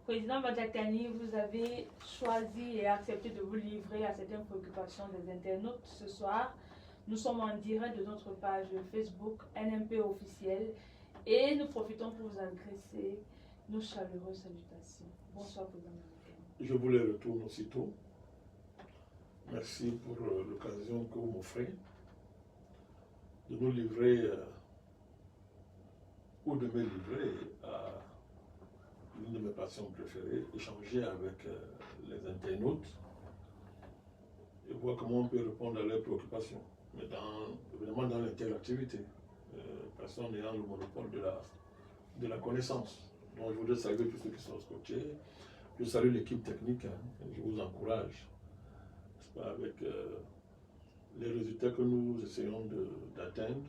Président Badjakani, vous avez choisi et accepté de vous livrer à certaines préoccupations des internautes ce soir. Nous sommes en direct de notre page Facebook NMP officielle et nous profitons pour vous adresser nos chaleureuses salutations. Bonsoir, Président Badjakani. Je vous les retourne aussitôt. Merci pour l'occasion que vous m'offrez de nous livrer ou de me livrer à l'une de mes passions préférées, échanger avec les internautes et voir comment on peut répondre à leurs préoccupations, mais évidemment dans l'interactivité, personne n'ayant le monopole de la connaissance. Donc je voudrais saluer tous ceux qui sont scotchés. Je salue l'équipe technique, je vous encourage avec les résultats que nous essayons d'atteindre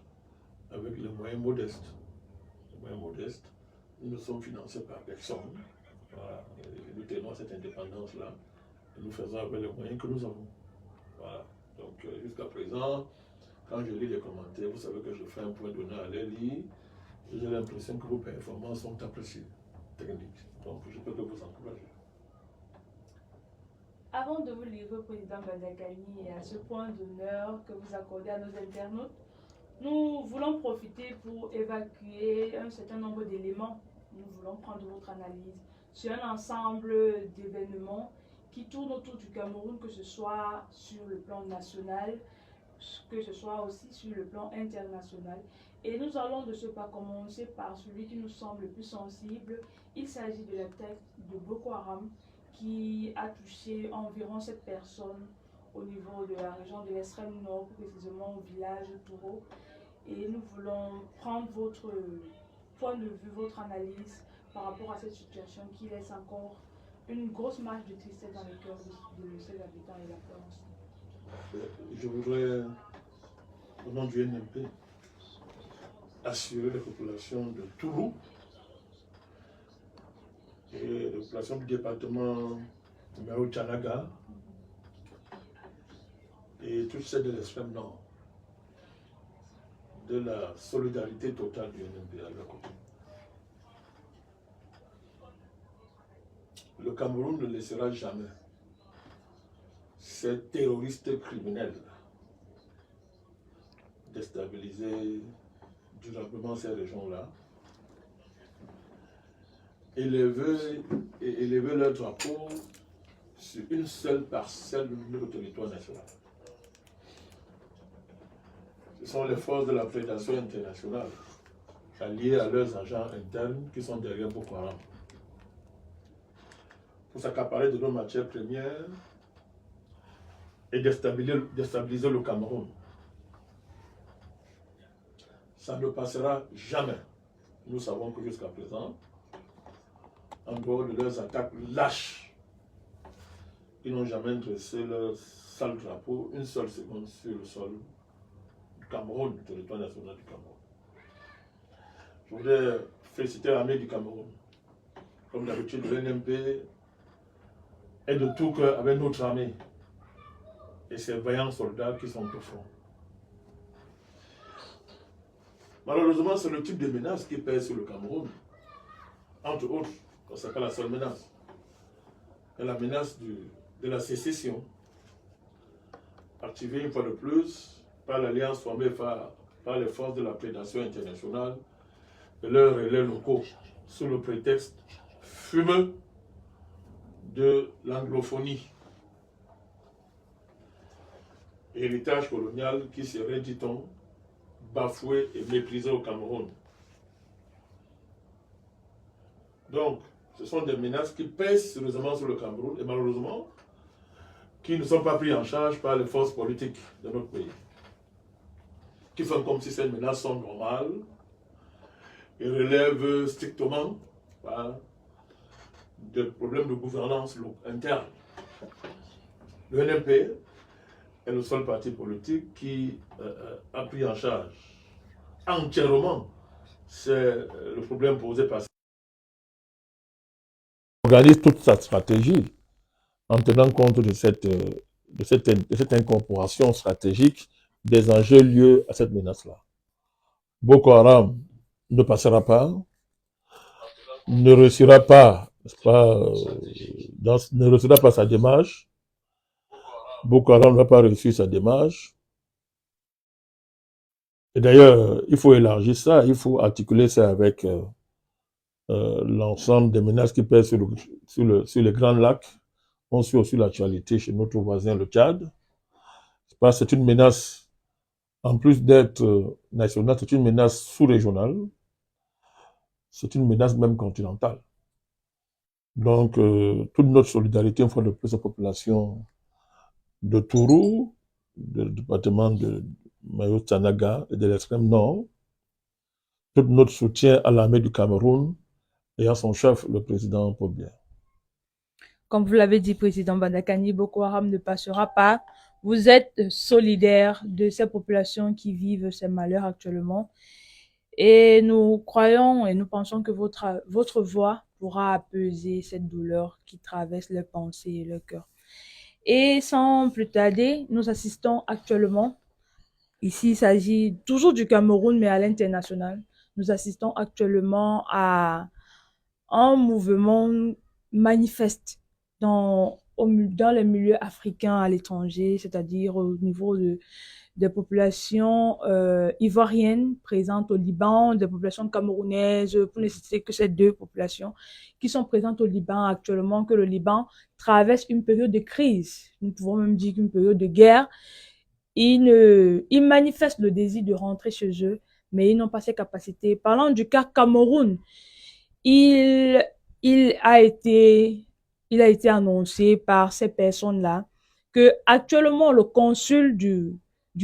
avec les moyens modestes. Nous sommes financés par personne. Voilà. Nous tenons à cette indépendance-là et nous faisons avec les moyens que nous avons. Voilà. Donc jusqu'à présent, quand je lis les commentaires, vous savez que je fais un point d'honneur à les lire. J'ai l'impression que vos performances sont appréciées, techniques. Donc je peux que vous encourager. Avant de vous livrer, Président Badjakani, et à ce point d'honneur que vous accordez à nos internautes, nous voulons profiter pour évacuer un certain nombre d'éléments. Nous voulons prendre votre analyse sur un ensemble d'événements qui tournent autour du Cameroun, que ce soit sur le plan national, que ce soit aussi sur le plan international. Et nous allons de ce pas commencer par celui qui nous semble le plus sensible. Il s'agit de l'attaque de Boko Haram qui a touché environ 7 personnes au niveau de la région de l'extrême nord, précisément au village Touro. Et nous voulons prendre votre point de vue, votre analyse par rapport à cette situation qui laisse encore une grosse marge de tristesse dans les cœurs de ses habitants et la France. Je voudrais, au nom du NMP, assurer les populations de Toulou et les populations du département numéro Tchanaga et toutes celles de l'extrême nord de la solidarité totale du NMP à leur côté. Le Cameroun ne laissera jamais ces terroristes criminels déstabiliser durablement ces régions-là, élever leur drapeau sur une seule parcelle de notre territoire national. Ce sont les forces de la prédation internationale, alliées à leurs agents internes qui sont derrière Boko Haram, pour s'accaparer de nos matières premières et déstabiliser le Cameroun. Ça ne passera jamais. Nous savons que jusqu'à présent, en dehors de leurs attaques lâches, ils n'ont jamais dressé leur sale drapeau une seule seconde sur le sol du Cameroun, du territoire national du Cameroun. Je voudrais féliciter l'armée du Cameroun. Comme d'habitude, le NMP est de tout cœur avec notre armée et ses vaillants soldats qui sont au front. Malheureusement, c'est le type de menace qui pèse sur le Cameroun. Entre autres, ce n'est pas la seule menace. C'est la menace de la sécession, activée une fois de plus par l'alliance formée par les forces de la prédation internationale et leurs relais locaux, sous le prétexte fumeux de l'anglophonie. Héritage colonial qui serait, dit-on, bafoué et méprisé au Cameroun. Donc, ce sont des menaces qui pèsent sérieusement sur le Cameroun et malheureusement, qui ne sont pas pris en charge par les forces politiques de notre pays, qui font comme si ces menaces sont normales et relèvent strictement des problèmes de gouvernance interne. Le NMP est le seul parti politique qui a pris en charge entièrement le problème posé par organise toute sa stratégie en tenant compte de cette incorporation stratégique des enjeux liés à cette menace-là. Boko Haram ne passera pas, ne réussira pas n'est-ce pas, ne réussira pas sa démarche. Boko Haram n'a pas réussi sa démarche. Et d'ailleurs, il faut élargir ça, il faut articuler ça avec l'ensemble des menaces qui pèsent sur les grands lacs. On suit aussi l'actualité chez notre voisin, le Tchad. C'est une menace, en plus d'être nationale, c'est une menace sous-régionale. C'est une menace même continentale. Donc, toute notre solidarité, une fois de plus, aux populations de Tourou, du département de Mayo-Tchanaga et de l'extrême nord, tout notre soutien à l'armée du Cameroun et à son chef, le président Paul Biya. Comme vous l'avez dit, Président Bandakani, Boko Haram ne passera pas. Vous êtes solidaire de ces populations qui vivent ces malheurs actuellement. Et nous croyons et nous pensons que votre voix pourra apaiser cette douleur qui traverse leurs pensées et leur cœur. Et sans plus tarder, nous assistons actuellement, ici il s'agit toujours du Cameroun, mais à l'international, nous assistons actuellement à un mouvement manifeste dans les milieux africains à l'étranger, c'est-à-dire au niveau des populations ivoiriennes présentes au Liban, des populations camerounaises, pour ne citer que ces deux populations qui sont présentes au Liban actuellement, que le Liban traverse une période de crise, nous pouvons même dire qu'une période de guerre. Ils manifestent le désir de rentrer chez eux, mais ils n'ont pas ces capacités. Parlant du cas Cameroun, il, il a été, il a été annoncé par ces personnes-là que actuellement le consul du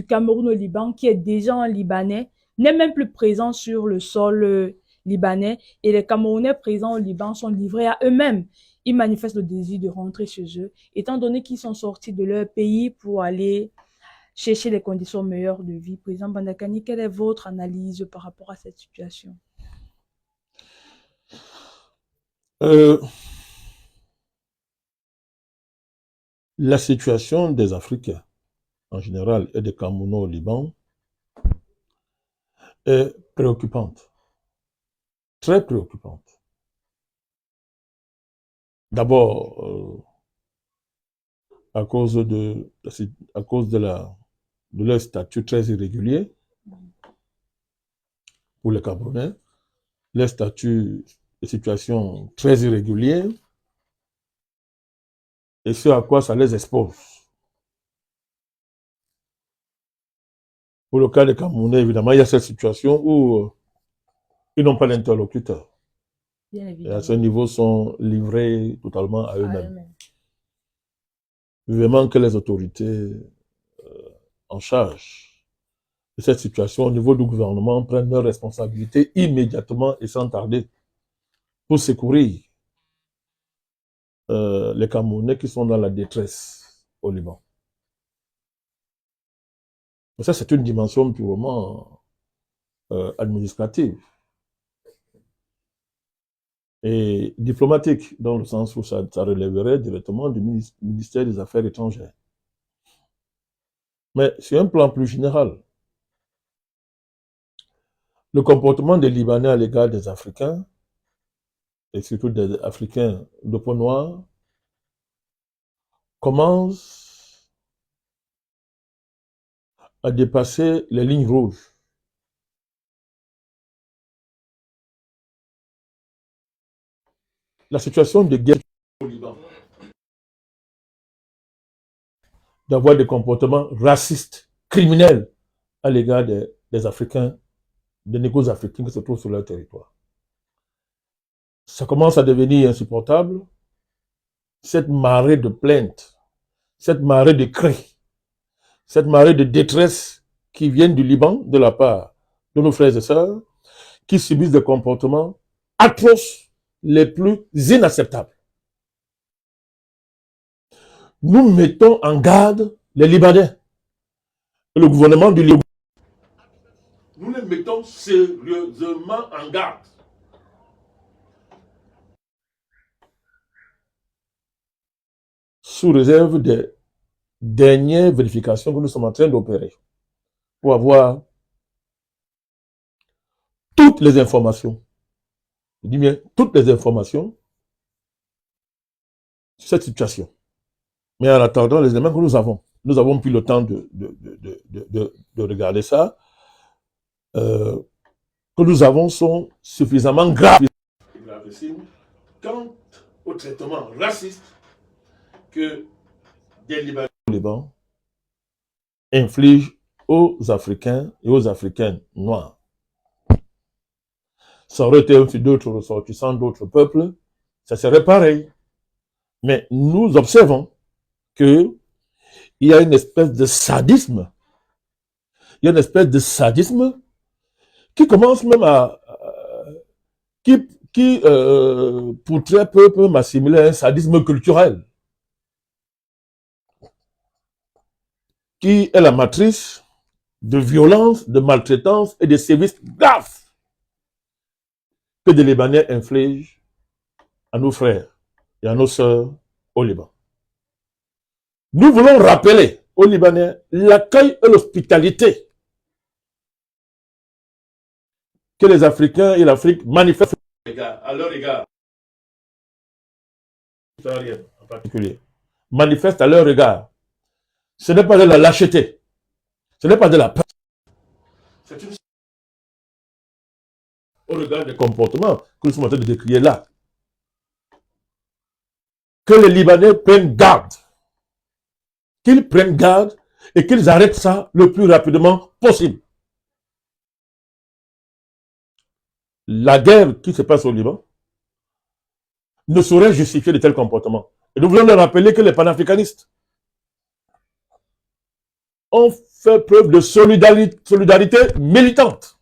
Cameroun au Liban, qui est déjà un Libanais, n'est même plus présent sur le sol libanais et les Camerounais présents au Liban sont livrés à eux-mêmes. Ils manifestent le désir de rentrer chez eux, étant donné qu'ils sont sortis de leur pays pour aller chercher des conditions meilleures de vie. Président Bandakani, quelle est votre analyse par rapport à cette situation? La situation des Africains en général et des Camerounais au Liban est préoccupante, très préoccupante. D'abord, à cause de leur statut très irrégulier pour les Camerounais, leur statut de situation très irrégulier, et ce à quoi ça les expose. Pour le cas des Camerounais, évidemment, il y a cette situation où ils n'ont pas d'interlocuteur. Et à ce niveau, sont livrés totalement à eux-mêmes. Vivement que les autorités en charge de cette situation au niveau du gouvernement prennent leurs responsabilités immédiatement et sans tarder pour secourir les Camerounais qui sont dans la détresse au Liban. Mais ça, c'est une dimension purement administrative et diplomatique, dans le sens où ça relèverait directement du ministère des Affaires étrangères. Mais sur un plan plus général, le comportement des Libanais à l'égard des Africains, et surtout des Africains de peau noire, commence à dépasser les lignes rouges. La situation de guerre au Liban, d'avoir des comportements racistes, criminels à l'égard des Africains, des négociateurs africains qui se trouvent sur leur territoire. Ça commence à devenir insupportable. Cette marée de plaintes, cette marée de cris, cette marée de détresse qui viennent du Liban de la part de nos frères et sœurs qui subissent des comportements atroces, les plus inacceptables. Nous mettons en garde les Libanais. Le gouvernement du Liban. Nous les mettons sérieusement en garde. Sous réserve des dernières vérifications que nous sommes en train d'opérer pour avoir toutes les informations, je dis bien toutes les informations cette situation. Mais en attendant, les éléments que nous avons pris le temps de regarder ça, que nous avons sont suffisamment graves. Gravissimes quant au traitement raciste que des Libanais au Liban infligent aux Africains et aux Africaines noirs. Ça aurait été aussi d'autres ressortissants d'autres peuples, ça serait pareil. Mais nous observons qu'il y a une espèce de sadisme. Il y a une espèce de sadisme qui commence même à... qui pour très peu, peut m'assimiler à un sadisme culturel, qui est la matrice de violence, de maltraitance et de services graves que des Libanais infligent à nos frères et à nos sœurs au Liban. Nous voulons rappeler aux Libanais l'accueil et l'hospitalité que les Africains et l'Afrique manifestent à leur égard. En particulier. Manifestent à leur égard. Ce n'est pas de la lâcheté. Ce n'est pas de la peur. C'est une... Au regard des comportements que nous sommes en train de décrire là. Que les Libanais prennent garde. Qu'ils prennent garde et qu'ils arrêtent ça le plus rapidement possible. La guerre qui se passe au Liban ne saurait justifier de tels comportements. Et nous voulons leur rappeler que les panafricanistes ont fait preuve de solidarité militante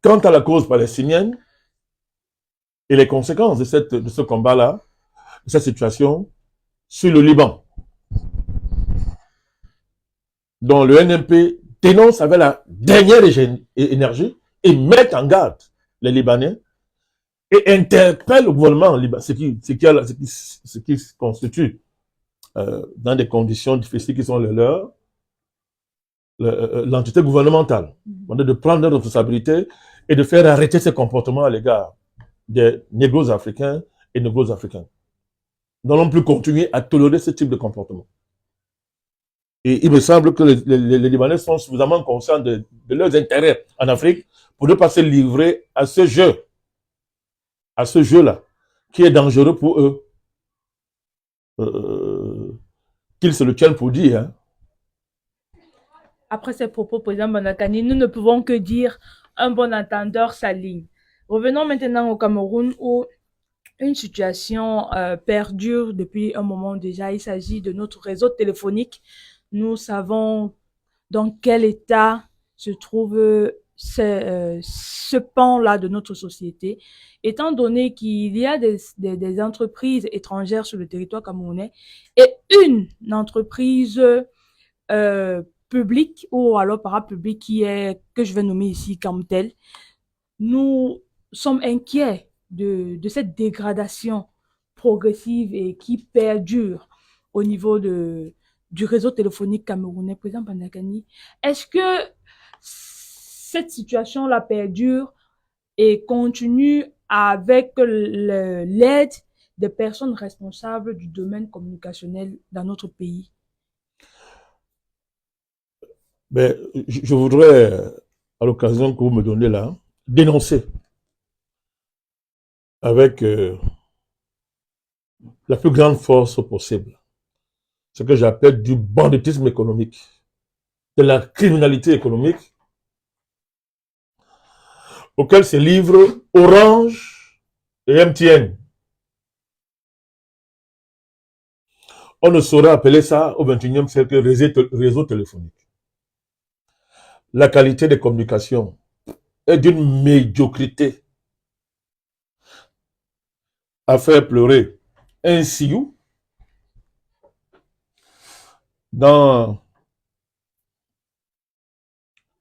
quant à la cause palestinienne et les conséquences de ce combat-là, de cette situation, sur le Liban, dont le NMP dénonce avec la dernière énergie et met en garde les Libanais et interpelle le gouvernement libanais, ce qui se constitue dans des conditions difficiles qui sont les leurs, l'entité gouvernementale, de prendre leurs responsabilités et de faire arrêter ces comportements à l'égard des négros africains et négros africains. Nous n'allons plus continuer à tolérer ce type de comportement. Et il me semble que les Libanais sont suffisamment conscients de leurs intérêts en Afrique pour ne pas se livrer à ce jeu-là, qui est dangereux pour eux. Qu'ils se le tiennent pour dire. Hein. Après ces propos, président Bonakani, nous ne pouvons que dire un bon entendeur s'aligne. Revenons maintenant au Cameroun où une situation perdure depuis un moment déjà. Il s'agit de notre réseau téléphonique. Nous savons dans quel état se trouve ce pan-là de notre société, étant donné qu'il y a des entreprises étrangères sur le territoire camerounais et une entreprise publique ou alors parapublique que je vais nommer ici comme telle. Nous sommes inquiets de cette dégradation progressive et qui perdure au niveau du réseau téléphonique camerounais. Président Bandakani, est-ce que cette situation-là perdure et continue avec l'aide des personnes responsables du domaine communicationnel dans notre pays? Mais je voudrais, à l'occasion que vous me donnez là, dénoncer avec la plus grande force possible ce que j'appelle du banditisme économique, de la criminalité économique auquel se livrent Orange et MTN. On ne saurait appeler ça au XXIe siècle réseau téléphonique. La qualité des communications est d'une médiocrité à faire pleurer un sioux dans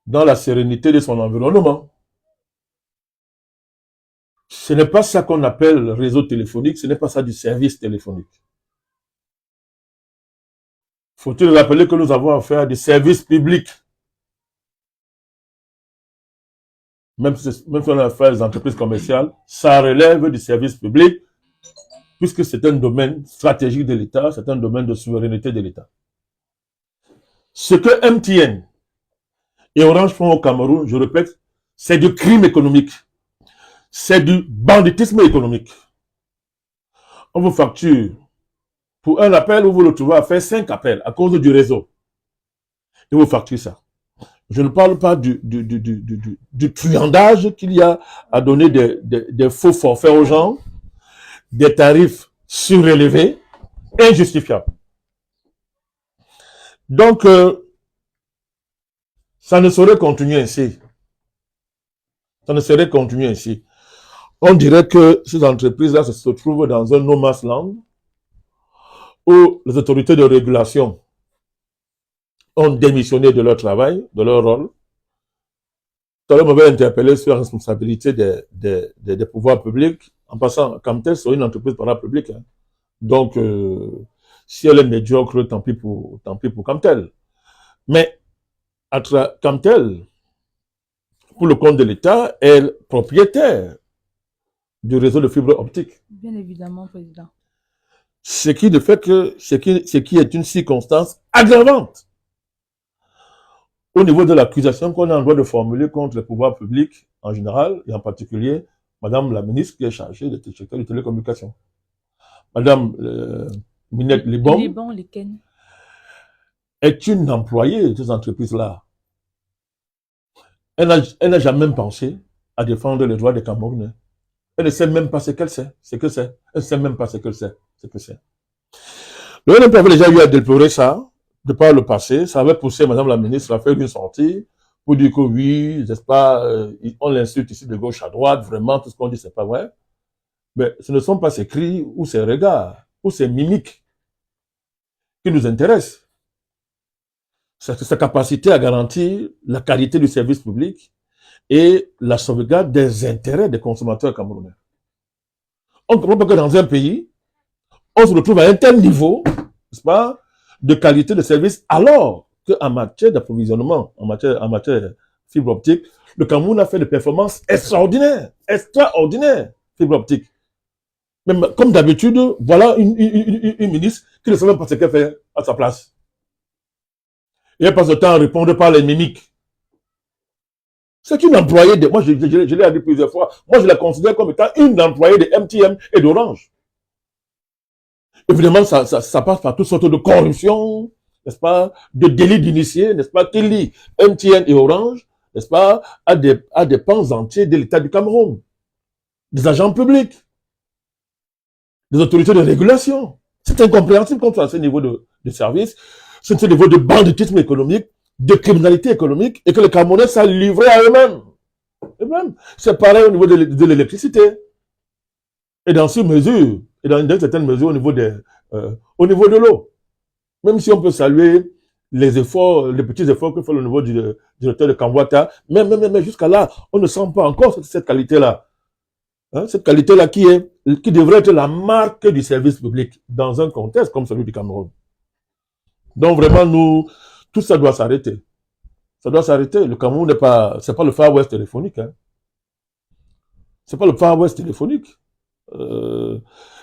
la sérénité de son environnement. Ce n'est pas ça qu'on appelle réseau téléphonique, ce n'est pas ça du service téléphonique. Faut-il rappeler que nous avons affaire à des services publics. Même si on a affaire à des entreprises commerciales, ça relève du service public puisque c'est un domaine stratégique de l'État, c'est un domaine de souveraineté de l'État. Ce que MTN et Orange font au Cameroun, je répète, c'est du crime économique. C'est du banditisme économique. On vous facture pour un appel où vous le trouvez à faire 5 appels à cause du réseau. Et vous facturez ça. Je ne parle pas du truandage qu'il y a à donner des faux forfaits aux gens, des tarifs surélevés, injustifiables. Donc, ça ne saurait continuer ainsi. Ça ne saurait continuer ainsi. On dirait que ces entreprises-là se trouvent dans un no man's land où les autorités de régulation ont démissionné de leur travail, de leur rôle. Tout à l'heure, on m'avait interpellé sur la responsabilité des pouvoirs publics. En passant, Camtel, c'est une entreprise parapublique. Hein. Donc, si elle est médiocre, tant pis pour Camtel. Mais, Camtel, pour le compte de l'État, est propriétaire du réseau de fibre optique. Bien évidemment, Président. Ce qui est une circonstance aggravante au niveau de l'accusation qu'on a en droit de formuler contre les pouvoirs publics en général, et en particulier Madame la ministre qui est chargée des secteur de télécommunications. Madame Minette Libon est une employée de ces entreprises-là. Elle n'a jamais pensé à défendre les droits des Camerounais. Elle ne sait même pas ce qu'elle sait, ce que c'est. Elle ne sait même pas ce qu'elle sait, ce que c'est. Le NMP avait déjà eu à déplorer ça, de par le passé. Ça avait poussé Madame la ministre à faire une sortie pour dire que oui, n'est-ce pas, on l'insulte ici de gauche à droite, vraiment, tout ce qu'on dit, c'est pas vrai. Mais ce ne sont pas ces cris ou ces regards ou ces mimiques qui nous intéressent. C'est sa capacité à garantir la qualité du service public et la sauvegarde des intérêts des consommateurs camerounais. On ne comprend pas que dans un pays, on se retrouve à un tel niveau, n'est-ce pas, de qualité de service, alors qu'en matière d'approvisionnement, en matière fibre optique, le Cameroun a fait des performances extraordinaires, fibre optique. Mais comme d'habitude, voilà une ministre qui ne sait même pas ce qu'elle fait à sa place. Et elle passe le temps à répondre par les mimiques. C'est une employée de... Moi, je l'ai dit plusieurs fois. Moi, je la considère comme étant une employée de MTN et d'Orange. Évidemment, ça passe par toutes sortes de corruption, n'est-ce pas, de délits d'initiés, n'est-ce pas, qui lient MTN et Orange, n'est-ce pas, à des pans entiers de l'État du Cameroun. Des agents publics, des autorités de régulation. C'est incompréhensible comme ça, à ce niveau de service. C'est ce niveau de banditisme économique, de criminalité économique, et que les Camerounais s'en livré à eux-mêmes. C'est pareil au niveau de l'électricité. Et dans une mesure, et dans une certaine mesure au niveau de l'eau. Même si on peut saluer les efforts, les petits efforts que fait le niveau du directeur de Kambwata, mais jusqu'à là, on ne sent pas encore cette qualité-là. Hein, cette qualité-là qui devrait être la marque du service public dans un contexte comme celui du Cameroun. Donc vraiment, tout ça doit s'arrêter. Ça doit s'arrêter. Le Cameroun c'est pas le Far West téléphonique. Hein. C'est pas le Far West téléphonique.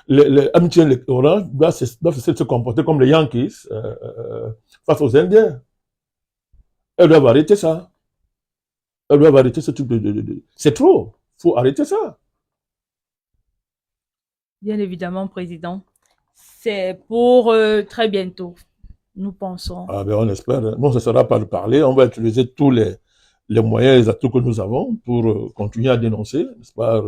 Les MTN, les Orange doivent se comporter comme les Yankees face aux Indiens. Elles doivent arrêter ça. Elles doivent arrêter ce type de... C'est trop. Il faut arrêter ça. Bien évidemment, Président. C'est pour très bientôt, nous pensons. Ah ben on espère. Non, ce ne sera pas de parler. On va utiliser tous les moyens et les atouts que nous avons pour continuer à dénoncer, n'est-ce pas,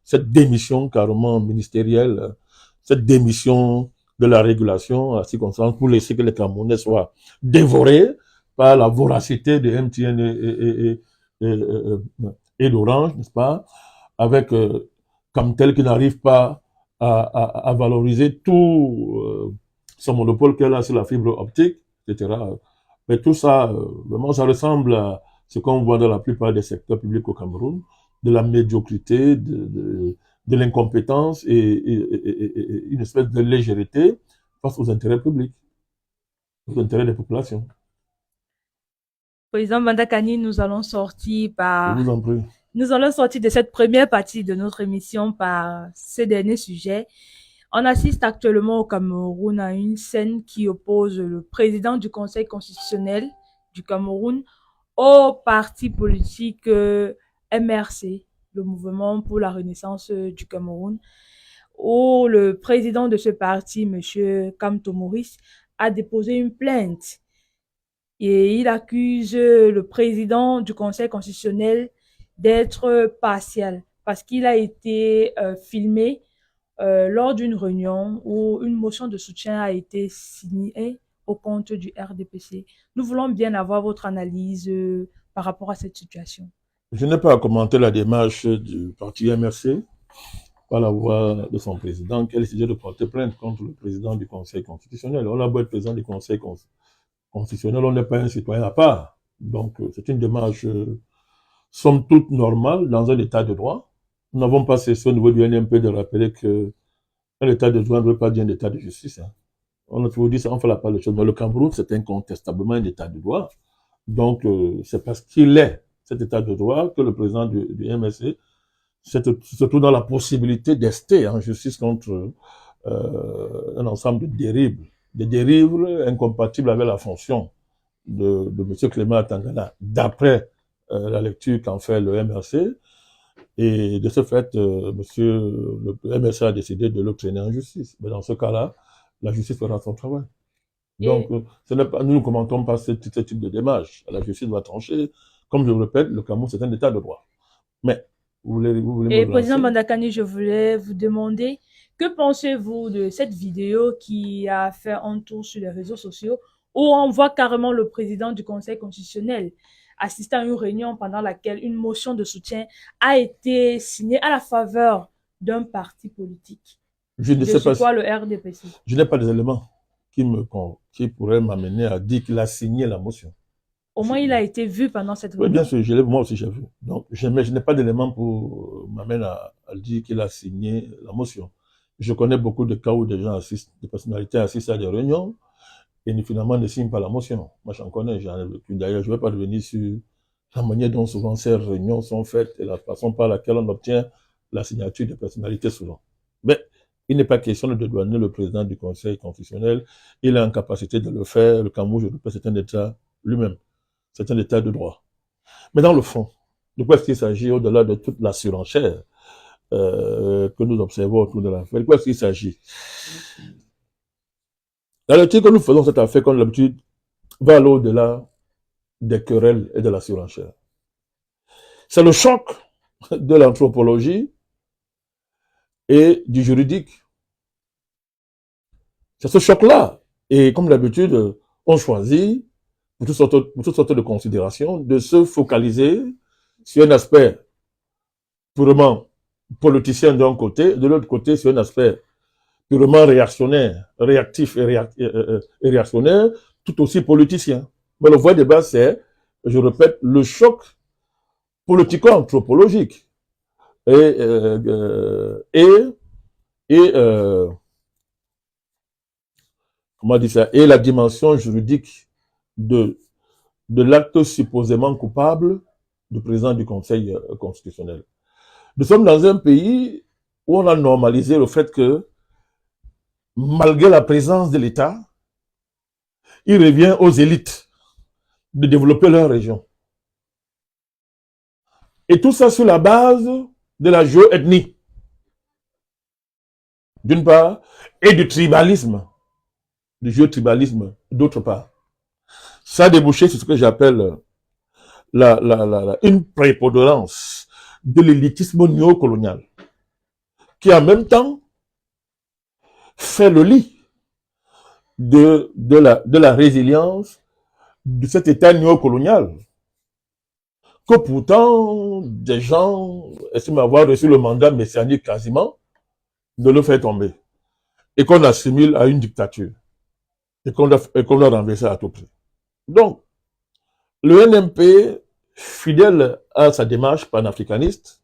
cette démission carrément ministérielle, cette démission de la régulation à circonstance pour laisser que les Camerounais soient dévorés par la voracité de MTN et d'Orange, n'est-ce pas, avec Camtel qui n'arrive pas à valoriser tout son monopole qu'elle a sur la fibre optique, etc. Mais tout ça, vraiment, ça ressemble à ce qu'on voit dans la plupart des secteurs publics au Cameroun, de la médiocrité, de l'incompétence et une espèce de légèreté face aux intérêts publics, aux intérêts des populations. Président Bandakani, nous allons sortir par... Je vous en prie. Nous allons sortir de cette première partie de notre émission par ces derniers sujets. On assiste actuellement au Cameroun à une scène qui oppose le président du Conseil constitutionnel du Cameroun au parti politique MRC, le Mouvement pour la Renaissance du Cameroun, où le président de ce parti, M. Kamto Maurice, a déposé une plainte et il accuse le président du Conseil constitutionnel d'être partial parce qu'il a été filmé lors d'une réunion où une motion de soutien a été signée au compte du RDPC. Nous voulons bien avoir votre analyse par rapport à cette situation. Je n'ai pas à commenter la démarche du parti MRC par la voix de son président qui a décidé de porter plainte contre le président du Conseil constitutionnel. On a beau être président du Conseil constitutionnel, on n'est pas un citoyen à part. Donc, c'est une démarche, somme toute, normale dans un état de droit. Nous n'avons pas cessé au niveau du NMP de rappeler que un état de droit ne veut pas dire un état de justice. Hein. On a toujours dit ça, on fait la part de choses. Mais le Cameroun, c'est incontestablement un état de droit. Donc, c'est parce qu'il est cet état de droit que le président du MSC se trouve dans la possibilité d'ester en justice contre un ensemble de dérives incompatibles avec la fonction de M. Clément Atangana, d'après la lecture qu'en fait le MRC. Et de ce fait, le MRC a décidé de le traîner en justice. Mais dans ce cas-là, la justice fera son travail. Donc, nous ne commentons pas ce type de démarche. La justice doit trancher. Comme je le répète, le Cameroun, c'est un état de droit. Mais, vous voulez et président Bandakani, je voulais vous demander, que pensez-vous de cette vidéo qui a fait un tour sur les réseaux sociaux où on voit carrément le président du Conseil constitutionnel assister à une réunion pendant laquelle une motion de soutien a été signée à la faveur d'un parti politique? Je ne sais pas quoi, le RDPC. Je n'ai pas des éléments qui pourraient m'amener à dire qu'il a signé la motion. Au moins, il a été vu pendant cette réunion. Oui, bien sûr, moi aussi j'ai vu. Donc, je n'ai pas d'éléments pour m'amener à dire qu'il a signé la motion. Je connais beaucoup de cas où des gens assistent, des personnalités assistent à des réunions et finalement ne signent pas la motion. Moi, j'en connais, j'en ai vécu. D'ailleurs, je ne vais pas revenir sur la manière dont souvent ces réunions sont faites et la façon par laquelle on obtient la signature des personnalités souvent. Mais il n'est pas question de dédouaner le président du Conseil constitutionnel. Il est en capacité de le faire. Le Cameroun, je le répète, c'est un État lui-même. C'est un état de droit. Mais dans le fond, de quoi est-ce qu'il s'agit au-delà de toute la surenchère que nous observons autour de l'affaire? De quoi est-ce qu'il s'agit? La lecture que nous faisons cette affaire, comme d'habitude, va aller au-delà des querelles et de la surenchère. C'est le choc de l'anthropologie et du juridique. C'est ce choc-là. Et comme d'habitude, on choisit pour toutes sortes de considérations, de se focaliser sur un aspect purement politicien d'un côté, de l'autre côté sur un aspect purement réactionnaire, réactif et réactionnaire, tout aussi politicien. Mais le vrai débat, c'est, je répète, le choc politico-anthropologique et comment dire ça, et la dimension juridique de l'acte supposément coupable du président du Conseil constitutionnel. Nous sommes dans un pays où on a normalisé le fait que, malgré la présence de l'État, il revient aux élites de développer leur région. Et tout ça sur la base de la géoethnie, d'une part, et du tribalisme, du géotribalisme, d'autre part. Ça a débouché sur ce que j'appelle une prépondérance de l'élitisme néocolonial, qui en même temps fait le lit de la résilience de cet État néocolonial, que pourtant des gens estiment avoir reçu le mandat messianique quasiment de le faire tomber, et qu'on assimile à une dictature, et qu'on a renversé à tout prix. Donc, le NMP, fidèle à sa démarche panafricaniste,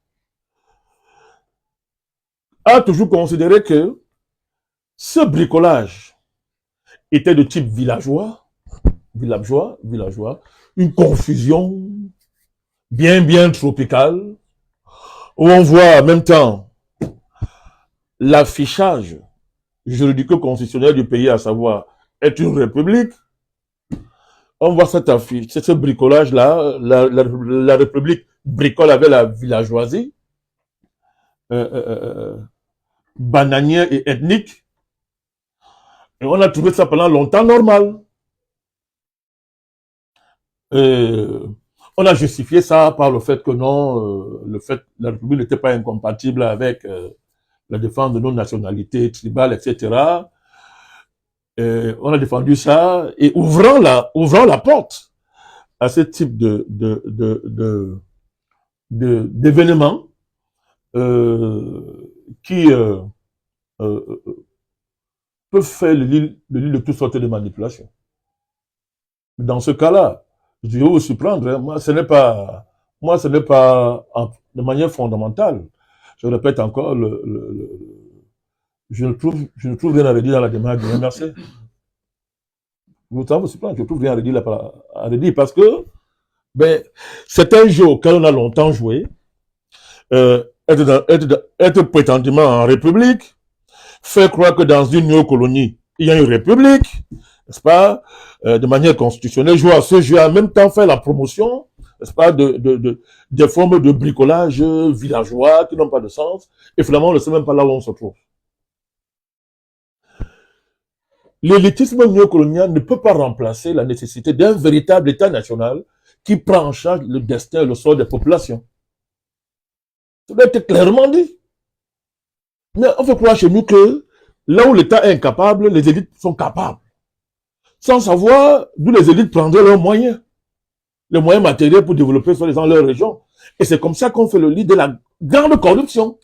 a toujours considéré que ce bricolage était de type villageois, une confusion bien tropicale, où on voit en même temps l'affichage juridico-constitutionnelle du pays, à savoir être une république, on voit cette affiche, c'est ce bricolage-là, la république bricole avec la villageoisie, bananière et ethnique, et on a trouvé ça pendant longtemps normal. On a justifié ça par le fait que non, la République n'était pas incompatible avec la défense de nos nationalités tribales, etc. On a défendu ça et ouvrant la porte à ce type d'événements qui peuvent faire le lit de toutes sortes de manipulations. Dans ce cas-là, je vais vous surprendre, hein, moi ce n'est pas de manière fondamentale. Je répète encore, je ne trouve rien à redire dans la démarche de MRC. Vous surprendre, je ne trouve rien à redire parce que c'est un jeu auquel on a longtemps joué. Être prétendument en république, faire croire que dans une néocolonie, il y a une république, n'est-ce pas, de manière constitutionnelle, jouer à ce jeu, en même temps faire la promotion, n'est-ce pas, des formes de bricolage villageois qui n'ont pas de sens, et finalement on ne sait même pas là où on se trouve. L'élitisme néocolonial ne peut pas remplacer la nécessité d'un véritable État national qui prend en charge le destin et le sort des populations. Ça doit être clairement dit. Mais on fait croire chez nous que là où l'État est incapable, les élites sont capables. Sans savoir d'où les élites prendraient leurs moyens. Les moyens matériels pour développer soi-disant leur région. Et c'est comme ça qu'on fait le lit de la grande corruption.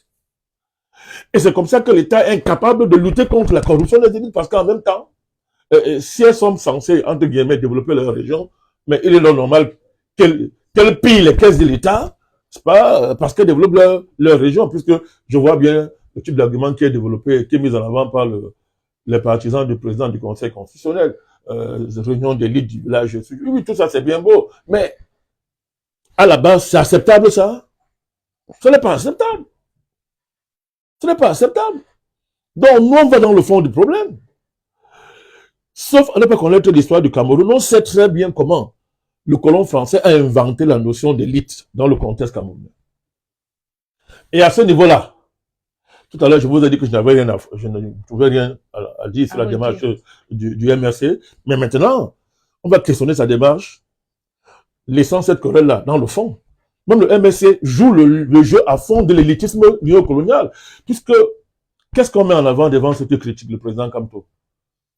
Et c'est comme ça que l'État est incapable de lutter contre la corruption des élites, parce qu'en même temps, si elles sont censées, entre guillemets, développer leur région, mais il est normal qu'elles pillent les caisses de l'État, c'est pas parce qu'elles développent leur région, puisque je vois bien le type d'argument qui est développé, qui est mis en avant par les partisans du président du Conseil constitutionnel, réunion d'élite du village. Oui, tout ça c'est bien beau, mais à la base, c'est acceptable ça? Ce n'est pas acceptable. Ce n'est pas acceptable. Donc, nous, on va dans le fond du problème. Sauf à ne pas connaître l'histoire du Cameroun, on sait très bien comment le colon français a inventé la notion d'élite dans le contexte camerounais. Et à ce niveau-là, tout à l'heure, je vous ai dit que je ne trouvais rien à dire sur la démarche du MRC, mais maintenant, on va questionner sa démarche, laissant cette querelle-là dans le fond. Même le MRC joue le jeu à fond de l'élitisme néocolonial, puisque qu'est-ce qu'on met en avant devant ce que critique le président Kamto?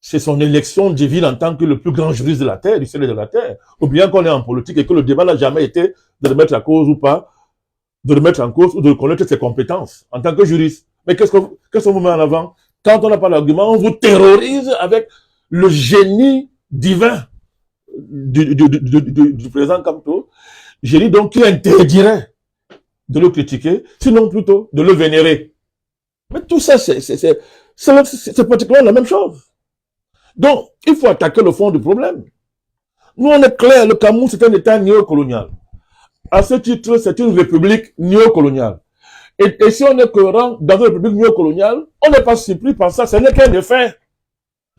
C'est son élection divine en tant que le plus grand juriste de la Terre, du ciel de la Terre. Ou bien qu'on est en politique et que le débat n'a jamais été de remettre en cause ou pas, de remettre en cause ou de reconnaître ses compétences en tant que juriste. Mais qu'est-ce qu'on vous met en avant? Quand on n'a pas d'argument, on vous terrorise avec le génie divin du président Kamto. Génie donc qui interdirait de le critiquer, sinon plutôt de le vénérer. Mais tout ça, c'est pratiquement la même chose. Donc, il faut attaquer le fond du problème. Nous, on est clair, le Cameroun, c'est un État néocolonial. À ce titre, c'est une république néocoloniale. Et si on est cohérent dans une république néocoloniale, on n'est pas surpris par ça, ce n'est qu'un effet.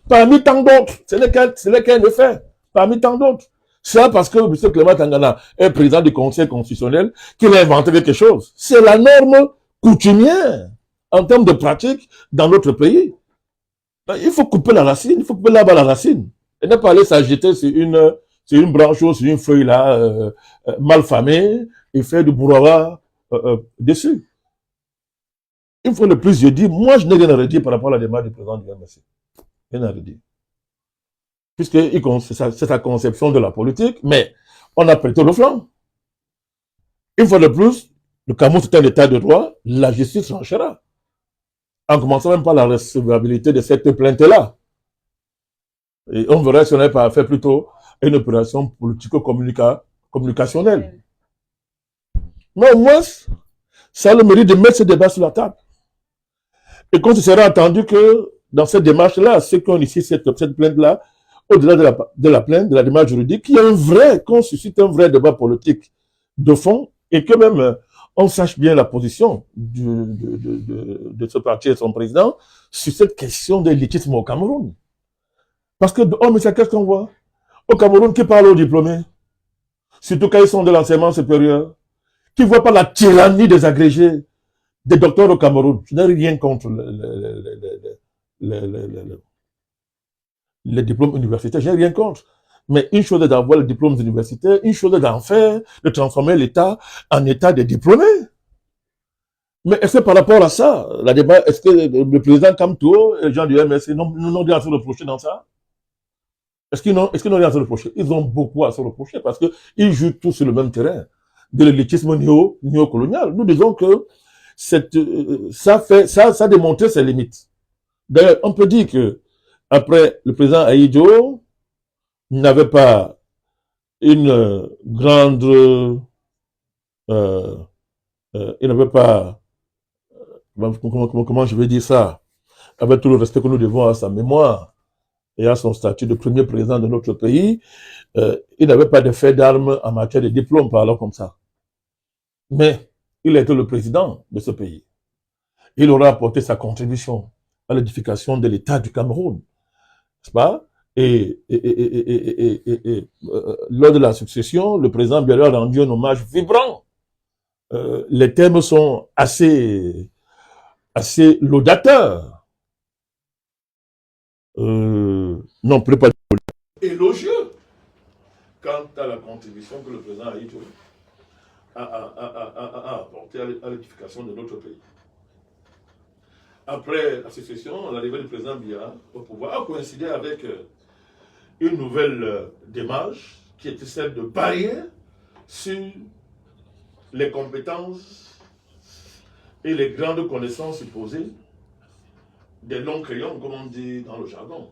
Parmi tant d'autres, ce n'est qu'un effet. Parmi tant d'autres. C'est parce que M. Clément Tangana est président du Conseil constitutionnel qu'il a inventé quelque chose. C'est la norme coutumière en termes de pratique dans notre pays. Il faut couper la racine, il faut couper là-bas la racine. Et ne pas aller s'agiter sur une branche ou sur une feuille là, mal famée, et faire du brouhaha dessus. Une fois de plus, je dis, moi je n'ai rien à redire par rapport à la démarche du président du MRC. Rien à redire. Puisque c'est sa conception de la politique, mais on a prêté le flanc. Une fois de plus, le Cameroun c'est un état de droit, la justice tranchera. En commençant même par la recevabilité de cette plainte-là. Et on verrait si on n'avait pas fait plutôt une opération politico-communicationnelle. Mais au moins, ça a le mérite de mettre ce débat sur la table. Et quand il sera entendu que dans cette démarche-là, ceux qui ont ici cette plainte-là, au-delà de la plainte, de la démarche juridique, qu'on suscite un vrai débat politique de fond et que même on sache bien la position de ce parti et de son président sur cette question de l'élitisme au Cameroun. Parce que, oh, mais qu'est-ce qu'on voit au Cameroun qui parle aux diplômés, surtout quand ils sont de l'enseignement supérieur, qui ne voient pas la tyrannie des agrégés, des docteurs au Cameroun. Je n'ai rien contre les diplômes universitaires, je n'ai rien contre. Mais une chose est d'avoir les diplômes universitaires, une chose est d'en faire, de transformer l'État en État des diplômés. Mais est-ce que par rapport à ça, la débat, est-ce que le président Kamto et les gens du MSC n'ont rien à se reprocher dans ça? Est-ce qu'ils n'ont rien à se reprocher? Ils ont beaucoup à se reprocher parce qu'ils jouent tous sur le même terrain de l'élitisme néocolonial. Nous disons que ça a démontré ses limites. D'ailleurs, on peut dire que après le président Ahidjo n'avait pas une grande, il n'avait pas, comment je vais dire ça, avec tout le respect que nous devons à sa mémoire et à son statut de premier président de notre pays, il n'avait pas de fait d'armes en matière de diplôme, parlons comme ça. Mais il était le président de ce pays. Il aura apporté sa contribution à l'édification de l'État du Cameroun, n'est-ce pas? Et lors de la succession, le président Biela a rendu un hommage vibrant. Les thèmes sont assez laudateurs. Non, peut-être pas élogieux quant à la contribution que le président Ahidjo a apporté à l'édification de notre pays. Après la succession, l'arrivée du président Biya au pouvoir a coïncidé avec une nouvelle démarche qui était celle de parier sur les compétences et les grandes connaissances supposées des longs crayons, comme on dit dans le jargon.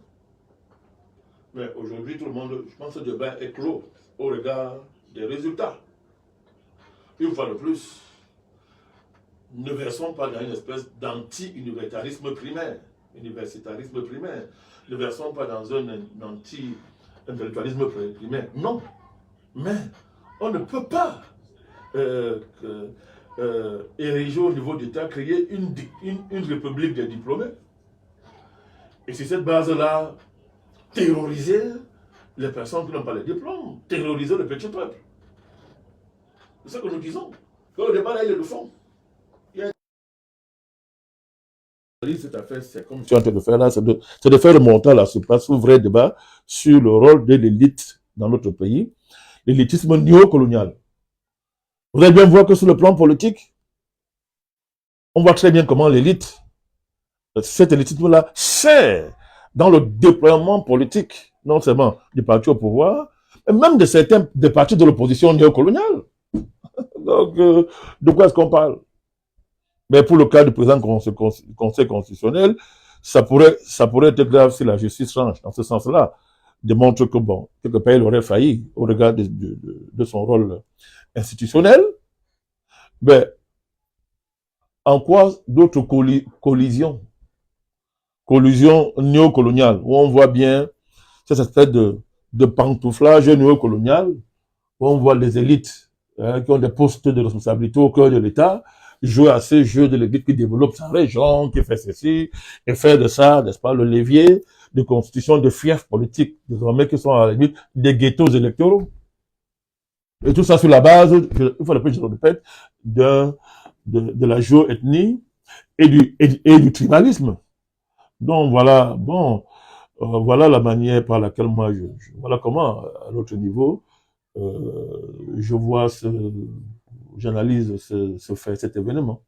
Mais aujourd'hui, tout le monde, je pense que le débat est clos au regard des résultats. Une fois de plus, ne versons pas dans une espèce d'anti-universitarisme primaire. Ne versons pas dans un anti-intellectualisme primaire. Non. Mais on ne peut pas ériger au niveau d'État, créer une république des diplômés. Et sur cette base-là, terroriser les personnes qui n'ont pas les diplômes, terroriser le petit peuple. C'est ce que nous disons. Quand le débat là, il est de fond. Cette affaire, c'est comme tu es en train de faire là, c'est de faire remonter à la surface un vrai débat sur le rôle de l'élite dans notre pays, l'élitisme néocolonial. Vous allez bien voir que sur le plan politique, on voit très bien comment l'élite, cet élitisme-là, sert dans le déploiement politique, non seulement du parti au pouvoir, mais même de certains des partis de l'opposition néocoloniale. Donc, de quoi est-ce qu'on parle? Mais pour le cas du président du Conseil constitutionnel, ça pourrait être grave si la justice change. Dans ce sens-là, démontre que, bon, quelque part, il aurait failli au regard de son rôle institutionnel. Mais en quoi d'autres collisions néocoloniales, où on voit bien cette espèce de pantouflage néocolonial, où on voit les élites qui ont des postes de responsabilité au cœur de l'État, jouer à ces jeux de l'élite qui développe sa région, qui fait ceci, et faire de ça, n'est-ce pas, le levier de constitution de fiefs politiques, désormais qui sont à la limite des ghettos électoraux. Et tout ça sur la base, une fois de plus, je le répète, de la géoethnie et du tribalisme. Donc voilà, bon, voilà la manière par laquelle moi, voilà comment, à l'autre niveau, je vois j'analyse cet événement.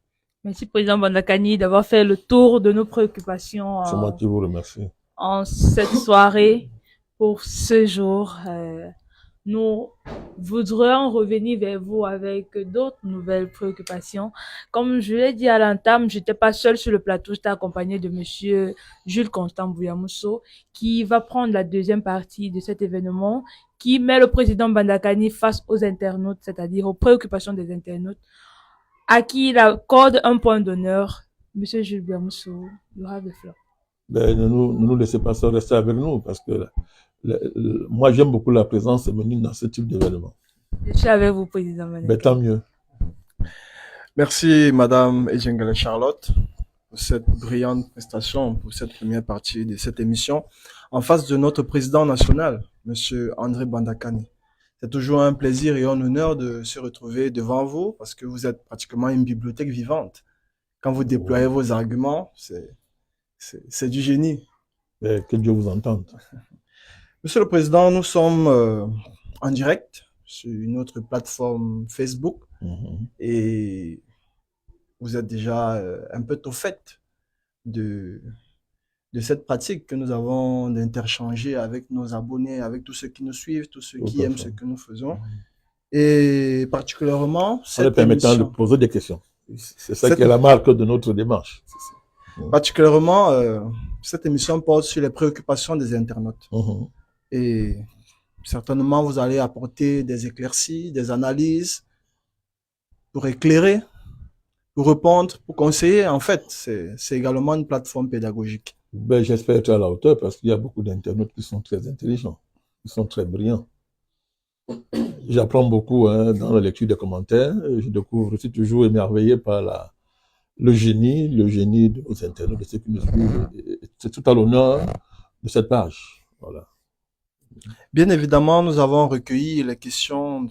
Merci, Président Bandakani, d'avoir fait le tour de nos préoccupations. C'est moi qui vous remercie. En cette soirée, pour ce jour, nous voudrions revenir vers vous avec d'autres nouvelles préoccupations. Comme je l'ai dit à l'entame, je n'étais pas seule sur le plateau, j'étais accompagnée de monsieur Jules Constant Bouyamousso, qui va prendre la deuxième partie de cet événement, qui met le président Bandakani face aux internautes, c'est-à-dire aux préoccupations des internautes, à qui il accorde un point d'honneur. Monsieur Jules Bouyamousso, you have the floor. Ben, ne nous laissez pas ça rester avec nous, parce que moi, j'aime beaucoup la présence féminine dans ce type d'événement. Je suis avec vous, Président Bandakani. Ben, tant mieux. Merci, Madame Ejengele Charlotte, pour cette brillante prestation, pour cette première partie de cette émission. En face de notre président national, Monsieur André Bandakani. C'est toujours un plaisir et un honneur de se retrouver devant vous parce que vous êtes pratiquement une bibliothèque vivante. Quand vous déployez vos arguments, c'est du génie. Que Dieu vous entende. Monsieur le Président, nous sommes en direct sur une autre plateforme Facebook et vous êtes déjà un peu au fait de cette pratique que nous avons d'interchanger avec nos abonnés, avec tous ceux qui nous suivent, tous ceux qui aiment ce que nous faisons. Et particulièrement, en leur permettant de poser des questions. C'est ça qui est la marque de notre démarche. Particulièrement, cette émission porte sur les préoccupations des internautes. Et certainement, vous allez apporter des éclaircies, des analyses pour éclairer, pour répondre, pour conseiller. En fait, c'est également une plateforme pédagogique. Ben, j'espère être à la hauteur parce qu'il y a beaucoup d'internautes qui sont très intelligents, qui sont très brillants. J'apprends beaucoup dans la lecture des commentaires. Je découvre, je suis toujours émerveillé par le génie de nos internautes, de ceux qui nous suivent. C'est tout à l'honneur de cette page. Voilà. Bien évidemment, nous avons recueilli les questions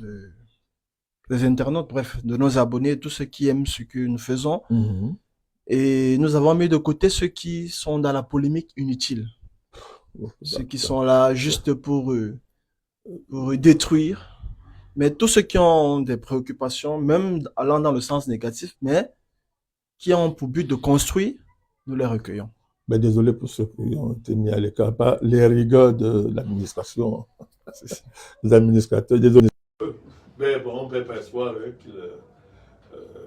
des internautes, bref, de nos abonnés, tous ceux qui aiment ce que nous faisons. Et nous avons mis de côté ceux qui sont dans la polémique inutile. Ceux qui sont là juste pour détruire. Mais tous ceux qui ont des préoccupations, même allant dans le sens négatif, mais qui ont pour but de construire, nous les recueillons. Mais désolé pour ceux qui ont été mis à l'écart par les rigueurs de l'administration. Les administrateurs, désolé. Mais bon, on peut percevoir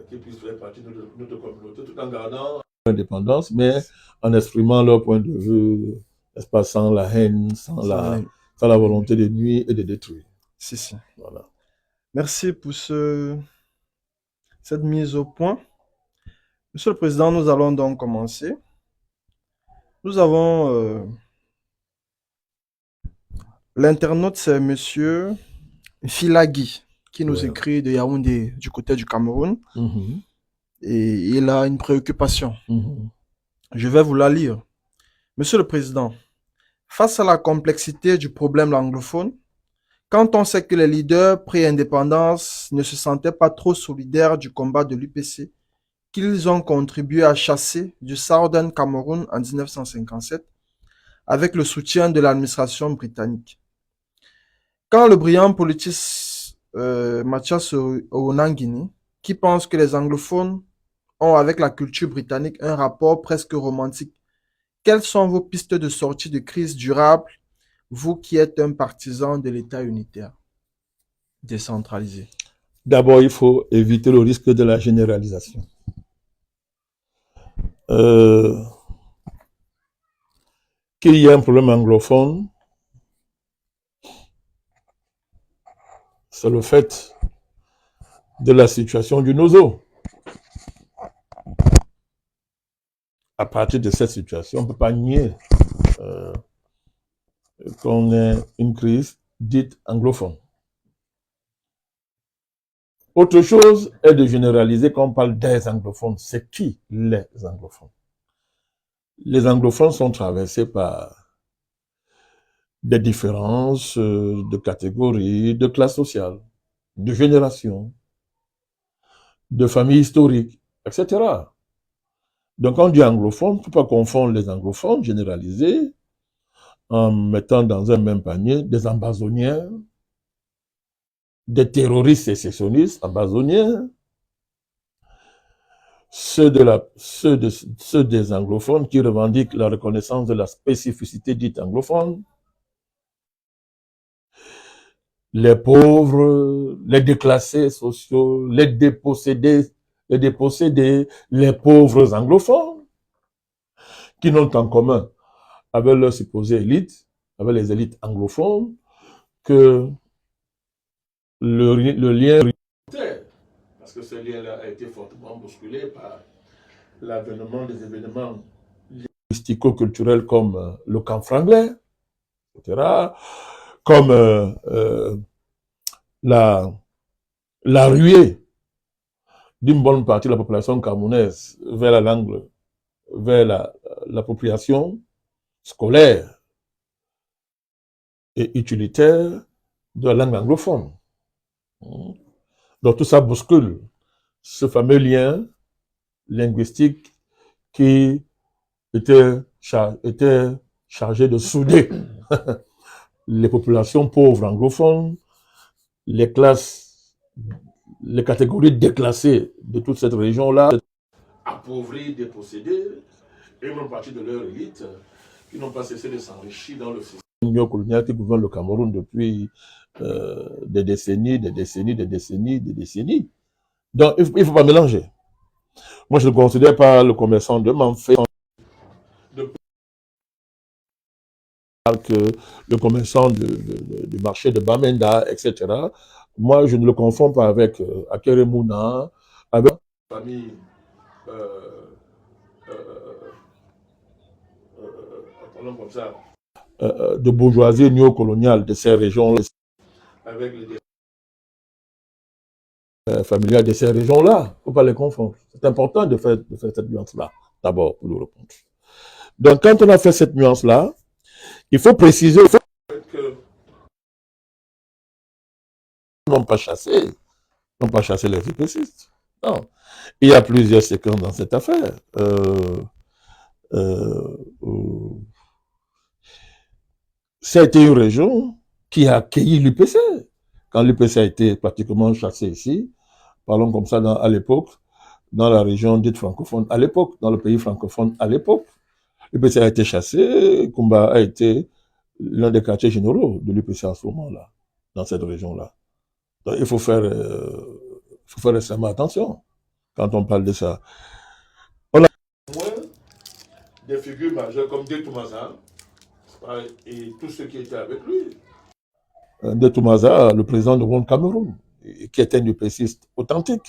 qu'ils puissent faire partie de notre communauté tout en gardant l'indépendance, mais en exprimant leur point de vue, n'est-ce pas, sans la haine, sans la volonté de nuire et de détruire. Si. Voilà. Merci pour cette mise au point. Monsieur le Président, nous allons donc commencer. Nous avons l'internaute, c'est Monsieur Filagui, qui nous écrit de Yaoundé, du côté du Cameroun. Et il a une préoccupation. Je vais vous la lire. Monsieur le Président, face à la complexité du problème anglophone, quand on sait que les leaders pré-indépendance ne se sentaient pas trop solidaires du combat de l'UPC, qu'ils ont contribué à chasser du Southern Cameroun en 1957 avec le soutien de l'administration britannique. Quand le brillant politiste Mathias Onangini, qui pense que les anglophones ont avec la culture britannique un rapport presque romantique, quelles sont vos pistes de sortie de crise durable, vous qui êtes un partisan de l'État unitaire décentralisé? D'abord, il faut éviter le risque de la généralisation. Qu'il y ait un problème anglophone, c'est le fait de la situation du Nozo. À partir de cette situation, on ne peut pas nier qu'on ait une crise dite anglophone. Autre chose est de généraliser quand on parle des anglophones. C'est qui les anglophones? Les anglophones sont traversés par des différences de catégories, de classes sociales, de générations, de familles historiques, etc. Donc, quand on dit anglophone, il ne faut pas confondre les anglophones généralisés en mettant dans un même panier des ambazoniens, des terroristes sécessionnistes ambazoniens, ceux des anglophones qui revendiquent la reconnaissance de la spécificité dite anglophone, les pauvres, les déclassés sociaux, les dépossédés, les pauvres anglophones, qui n'ont en commun avec leur supposée élite, avec les élites anglophones, que le lien, parce que ce lien-là a été fortement bousculé par l'avènement des événements linguistico-culturels comme le camp franglais, etc., comme la ruée d'une bonne partie de la population camerounaise vers la langue, vers l'appropriation scolaire et utilitaire de la langue anglophone. Donc tout ça bouscule ce fameux lien linguistique qui était chargé de souder les populations pauvres anglophones, les classes, les catégories déclassées de toute cette région-là, appauvries, dépossédées, et une partie de leur élite qui n'ont pas cessé de s'enrichir dans le système néocolonial qui gouverne le Cameroun depuis des décennies. Donc, il ne faut pas mélanger. Moi, je ne considère pas le commerçant de Manfé que le commerçant du marché de Bamenda, etc. Moi, je ne le confonds pas avec Akeremouna, avec la famille comme ça, de bourgeoisie néocoloniale de ces régions, avec les familiales de ces régions-là. Il ne faut pas les confondre. C'est important de faire cette nuance-là, d'abord, pour le répondre. Donc, quand on a fait cette nuance-là, il faut préciser que n'ont pas chassé les épécistes. Non. Il y a plusieurs séquences dans cette affaire. Ça a été une région qui a accueilli l'UPC. Quand l'UPC a été pratiquement chassé ici, parlons comme ça à l'époque, dans la région dite francophone, à l'époque, dans le pays francophone, à l'époque, l'UPC a été chassé, Kumba a été l'un des quartiers généraux de l'UPC à ce moment-là, dans cette région-là. Donc il faut faire extrêmement attention quand on parle de ça. On a moins des figures majeures comme Détoumaza et tous ceux qui étaient avec lui. Détoumaza, le président de One Cameroun, qui était un UPCiste authentique.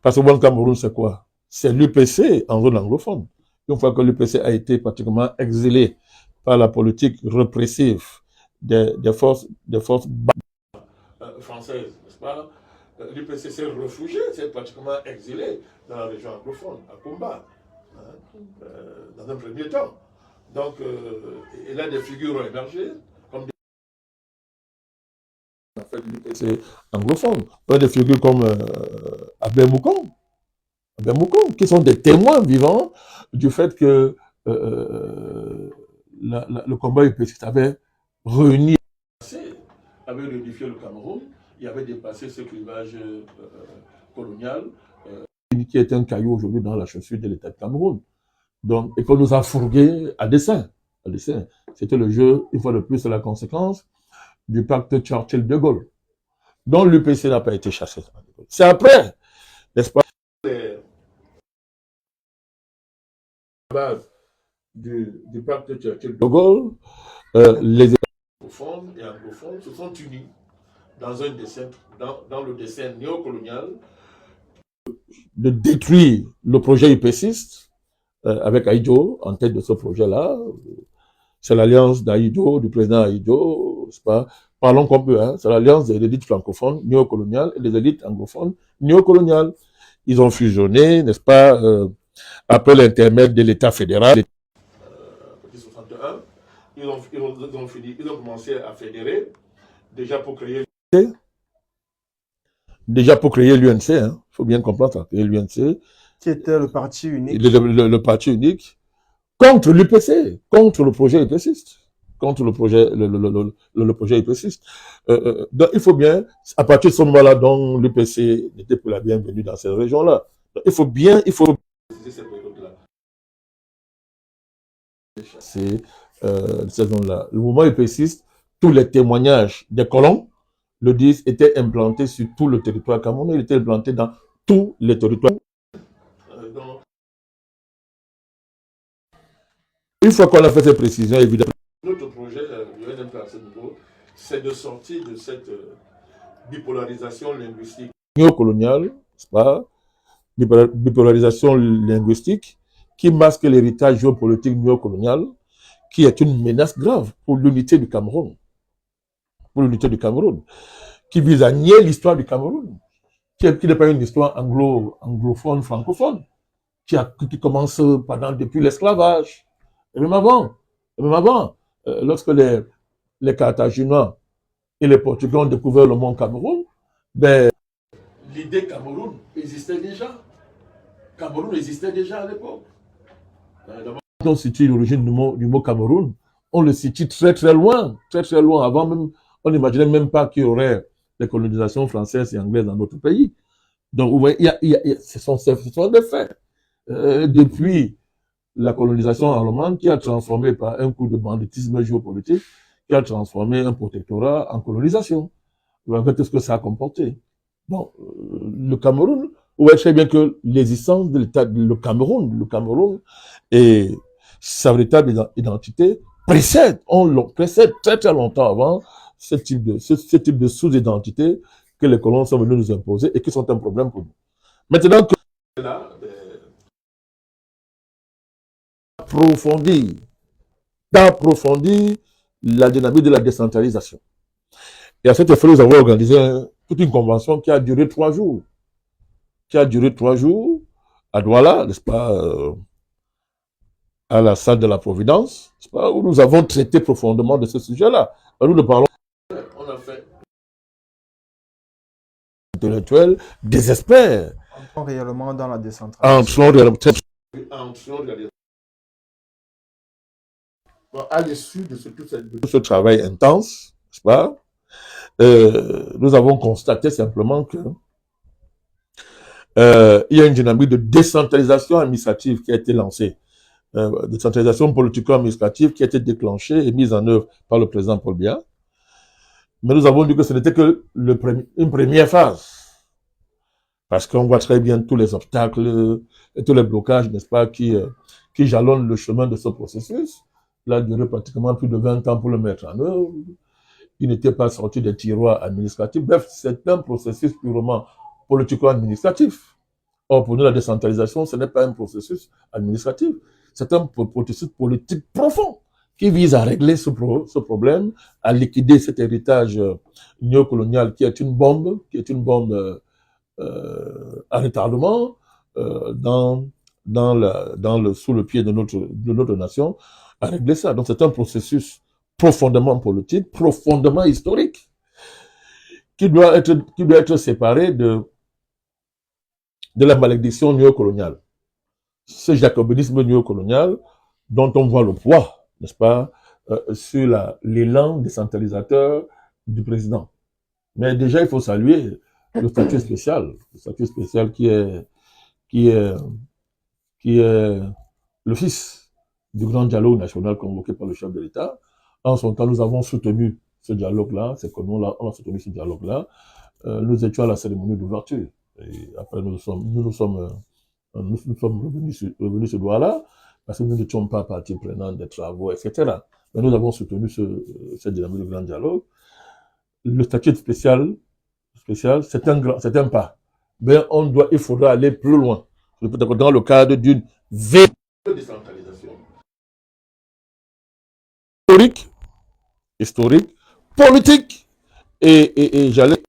Parce que One Cameroun, c'est quoi? C'est l'UPC en zone anglophone. Une fois que l'UPC a été pratiquement exilé par la politique répressive des forces françaises, n'est-ce pas? L'UPC s'est réfugié, s'est pratiquement exilé dans la région anglophone, à Kumba, dans un premier temps. Donc, et là, des figures ont émergé, comme l'UPC anglophone. Des figures comme Abel Moukong, qui sont des témoins vivants du fait que le combat UPC avait réuni, avait réunifié le Cameroun, il avait dépassé ce clivage colonial qui est un caillou aujourd'hui dans la chaussure de l'État de Cameroun. Donc, et qu'on nous a fourgué à dessein. C'était le jeu, une fois de plus, la conséquence du pacte Churchill-De Gaulle, dont l'UPC n'a pas été chassé. C'est après, n'est-ce pas, du pacte Churchill-De Gaulle, les francophones et anglophones se sont unis dans le dessein néocolonial de détruire le projet UPCiste avec Aïdjo en tête de ce projet-là. C'est l'alliance d'Aïdjo, du président Aïdjo, c'est pas, parlons qu'on peut, hein, c'est l'alliance des élites francophones néocoloniales et des élites anglophones néocoloniales. Ils ont fusionné, n'est-ce pas, après l'intermède de l'État fédéral. 61, ils ont commencé à fédérer, déjà pour créer l'UNC, il faut bien comprendre ça, l'UNC. Qui était le parti unique. Le parti unique contre l'UPC, contre le projet UPCiste. Contre le projet UPCiste. Donc il faut bien, à partir de ce moment-là, donc l'UPC n'était plus la bienvenue dans cette région-là. Il faut cette période-là. C'est cette zone-là. Le mouvement UPCiste, tous les témoignages des colons le disent, était implanté sur tout le territoire camerounais, il était implanté dans tous les territoires. Une fois qu'on a fait ces précisions, évidemment, notre projet, à ce niveau, c'est de sortir de cette bipolarisation linguistique néocoloniale, c'est pas, bipolarisation linguistique qui masque l'héritage géopolitique néocolonial, qui est une menace grave pour l'unité du Cameroun. Qui vise à nier l'histoire du Cameroun, qui n'est pas une histoire anglophone, francophone, qui commence depuis l'esclavage, et même avant, lorsque les Carthaginois et les Portugais ont découvert le mont Cameroun, ben, l'idée Cameroun existait déjà. Cameroun existait déjà à l'époque. Quand on situe l'origine du mot Cameroun, on le situe très très loin, très très loin. Avant même, on n'imaginait même pas qu'il y aurait des colonisations françaises et anglaises dans notre pays. Donc, vous voyez, ce sont des faits. Depuis la colonisation allemande qui a transformé par un coup de banditisme géopolitique, qui a transformé un protectorat en colonisation. Vous voyez tout ce que ça a comporté. Donc, le Cameroun, vous voyez très bien que l'existence de l'État, le Cameroun et sa véritable identité précède très très longtemps avant ce type de sous-identité que les colons sont venus nous imposer et qui sont un problème pour nous. Maintenant que là, d'approfondir la dynamique de la décentralisation. Et à cet effet, nous avons organisé toute une convention qui a duré 3 jours. À Douala, n'est-ce pas, à la salle de la Providence, n'est-ce pas, où nous avons traité profondément de ce sujet-là. Nous ne parlons on a fait intellectuels, des experts. Entrons réellement dans la décentralisation. À l'issue de ce travail intense, n'est-ce pas, nous avons constaté simplement que il y a une dynamique de décentralisation administrative qui a été lancée, décentralisation politico-administrative qui a été déclenchée et mise en œuvre par le président Paul Biya. Mais nous avons dit que ce n'était que une première phase. Parce qu'on voit très bien tous les obstacles et tous les blocages, n'est-ce pas, qui jalonnent le chemin de ce processus. Il a duré pratiquement plus de 20 ans pour le mettre en œuvre. Il n'était pas sorti des tiroirs administratifs. Bref, c'est un processus purement politico-administratif. Or, pour nous, la décentralisation, ce n'est pas un processus administratif. C'est un processus politique profond qui vise à régler ce problème, à liquider cet héritage néocolonial qui est une bombe à retardement sous le pied de notre nation, à régler ça. Donc c'est un processus profondément politique, profondément historique, qui doit être séparé de la malédiction néocoloniale. Ce jacobinisme néocolonial dont on voit le poids, n'est-ce pas, sur l'élan décentralisateur du président. Mais déjà, il faut saluer le statut spécial qui est le fils du grand dialogue national convoqué par le chef de l'État. En son temps, nous avons soutenu ce dialogue-là, c'est que nous on a soutenu ce dialogue-là. Nous étions à la cérémonie d'ouverture. Et après, nous sommes revenus sur Douala, parce que nous n'étions pas partie prenante des travaux, etc. Mais nous avons soutenu cette dynamique du grand dialogue. Le statut spécial, c'est un pas. Mais il faudra aller plus loin. Dans le cadre d'une véritable décentralisation historique, politique et j'allais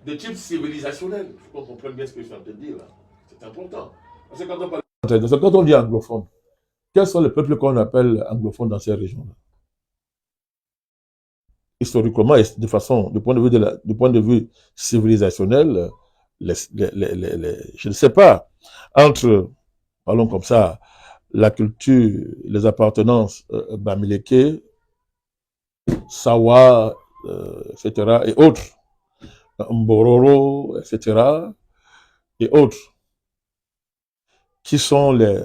de type civilisationnel. Il faut qu'on comprenne bien ce que je suis en train de dire là. C'est important. Parce que quand on dit anglophone, quels sont les peuples qu'on appelle anglophones dans ces régions-là? Historiquement, du point de vue civilisationnel, je ne sais pas, parlons comme ça, la culture, les appartenances Bamileke, Sawa, etc., et autres, Mbororo, etc., et autres, qui sont les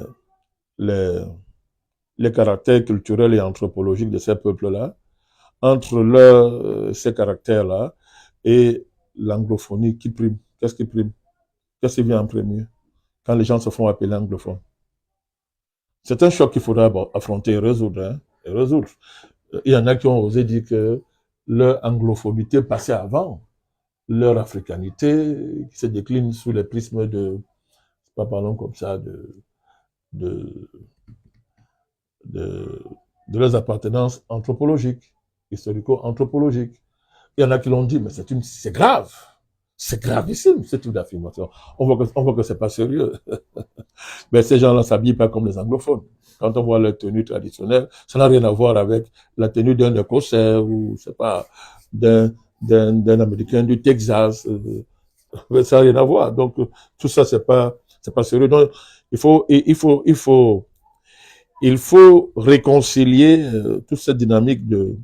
caractères culturels et anthropologiques de ces peuples-là, entre ces caractères-là et l'anglophonie qui prime. Qu'est-ce qui prime? Qu'est-ce qui vient en premier quand les gens se font appeler anglophones? C'est un choc qu'il faudra affronter et résoudre. Il y en a qui ont osé dire que leur anglophonité passait avant leur africanité, qui se décline sous les prismes parlons comme ça, de leurs appartenances anthropologiques, historico-anthropologiques. Il y en a qui l'ont dit, mais c'est grave. C'est gravissime, ce type d'affirmation. On voit que c'est pas sérieux. Mais ces gens-là s'habillent pas comme les anglophones. Quand on voit leur tenue traditionnelle, ça n'a rien à voir avec la tenue d'un Écossais ou, je sais pas, d'un Américain du Texas. Ça n'a rien à voir. Donc, tout ça, c'est pas sérieux. Donc, il faut réconcilier toute cette dynamique de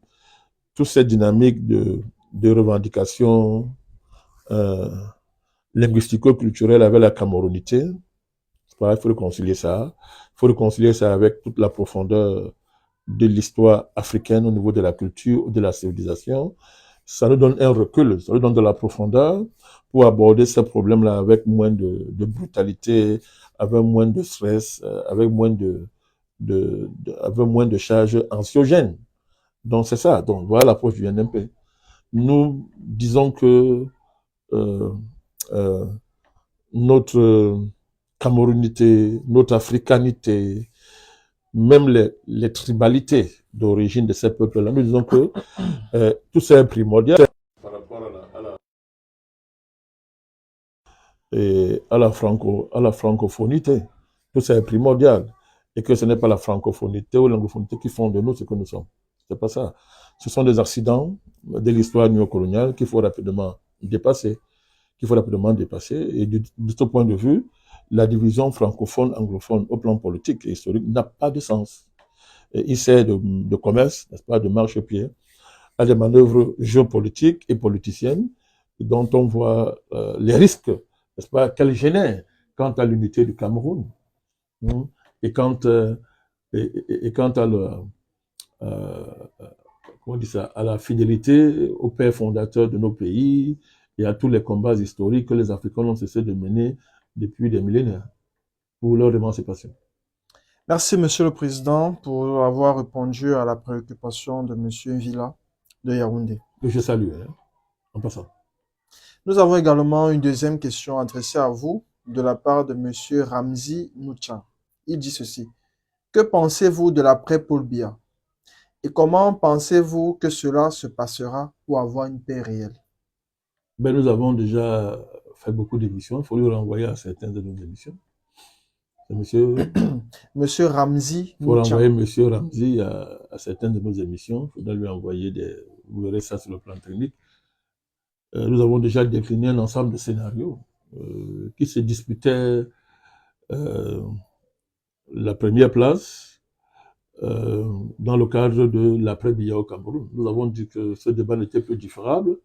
revendication linguistico-culturelle avec la camerounité. Il faut réconcilier ça. Il faut réconcilier ça avec toute la profondeur de l'histoire africaine au niveau de la culture, de la civilisation. Ça nous donne un recul, ça nous donne de la profondeur pour aborder ces problèmes-là avec moins de brutalité, avec moins de stress, avec moins de charges anxiogènes. Donc c'est ça. Donc voilà l'approche du NMP. Nous disons que notre camerounité, notre africanité, même les tribalités d'origine de ces peuples-là, nous disons que tout ça est primordial par rapport à la francophonité. Tout ça est primordial. Et que ce n'est pas la francophonité ou l'anglophonité qui font de nous ce que nous sommes. C'est pas ça. Ce sont des accidents de l'histoire néocoloniale qu'il faut rapidement dépasser. Et de ce point de vue, la division francophone-anglophone au plan politique et historique n'a pas de sens. Et il sert de commerce, n'est-ce pas, de marchepied à des manœuvres géopolitiques et politiciennes dont on voit les risques, n'est-ce pas, qu'elles génèrent quant à l'unité du Cameroun et quant à la fidélité au père fondateur de nos pays et à tous les combats historiques que les Africains ont cessé de mener depuis des millénaires pour leur émancipation. Merci, Monsieur le Président, pour avoir répondu à la préoccupation de Monsieur Villa de Yaoundé. Je salue, en passant. Nous avons également une deuxième question adressée à vous de la part de Monsieur Ramzi Nouchan. Il dit ceci. Que pensez-vous de l'après-Paul Biya? Et comment pensez-vous que cela se passera pour avoir une paix réelle? Ben, nous avons déjà fait beaucoup d'émissions. Il faut lui renvoyer à certaines de nos émissions. Monsieur Ramzi. Il faut renvoyer Monsieur Ramzi à certaines de nos émissions. Il faudra lui envoyer vous verrez ça sur le plan technique. Nous avons déjà décliné un ensemble de scénarios qui se disputaient la première place dans le cadre de l'après-Biya au Cameroun. Nous avons dit que ce débat n'était plus différable.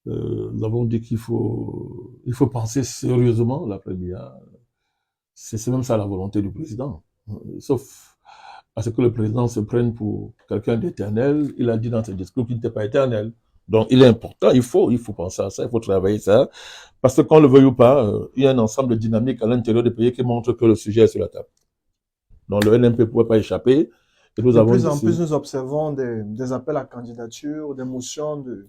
Nous avons dit qu'il faut penser sérieusement l'après-Biya. C'est même ça la volonté du président. Sauf à ce que le président se prenne pour quelqu'un d'éternel. Il a dit dans ses discours qu'il n'était pas éternel. Donc il est important, il faut penser à ça, il faut travailler ça. Parce que qu'on le veuille ou pas, il y a un ensemble de dynamiques à l'intérieur des pays qui montrent que le sujet est sur la table. Donc le NMP ne pouvait pas échapper. Et nous de plus en plus, nous observons des appels à candidature, des motions de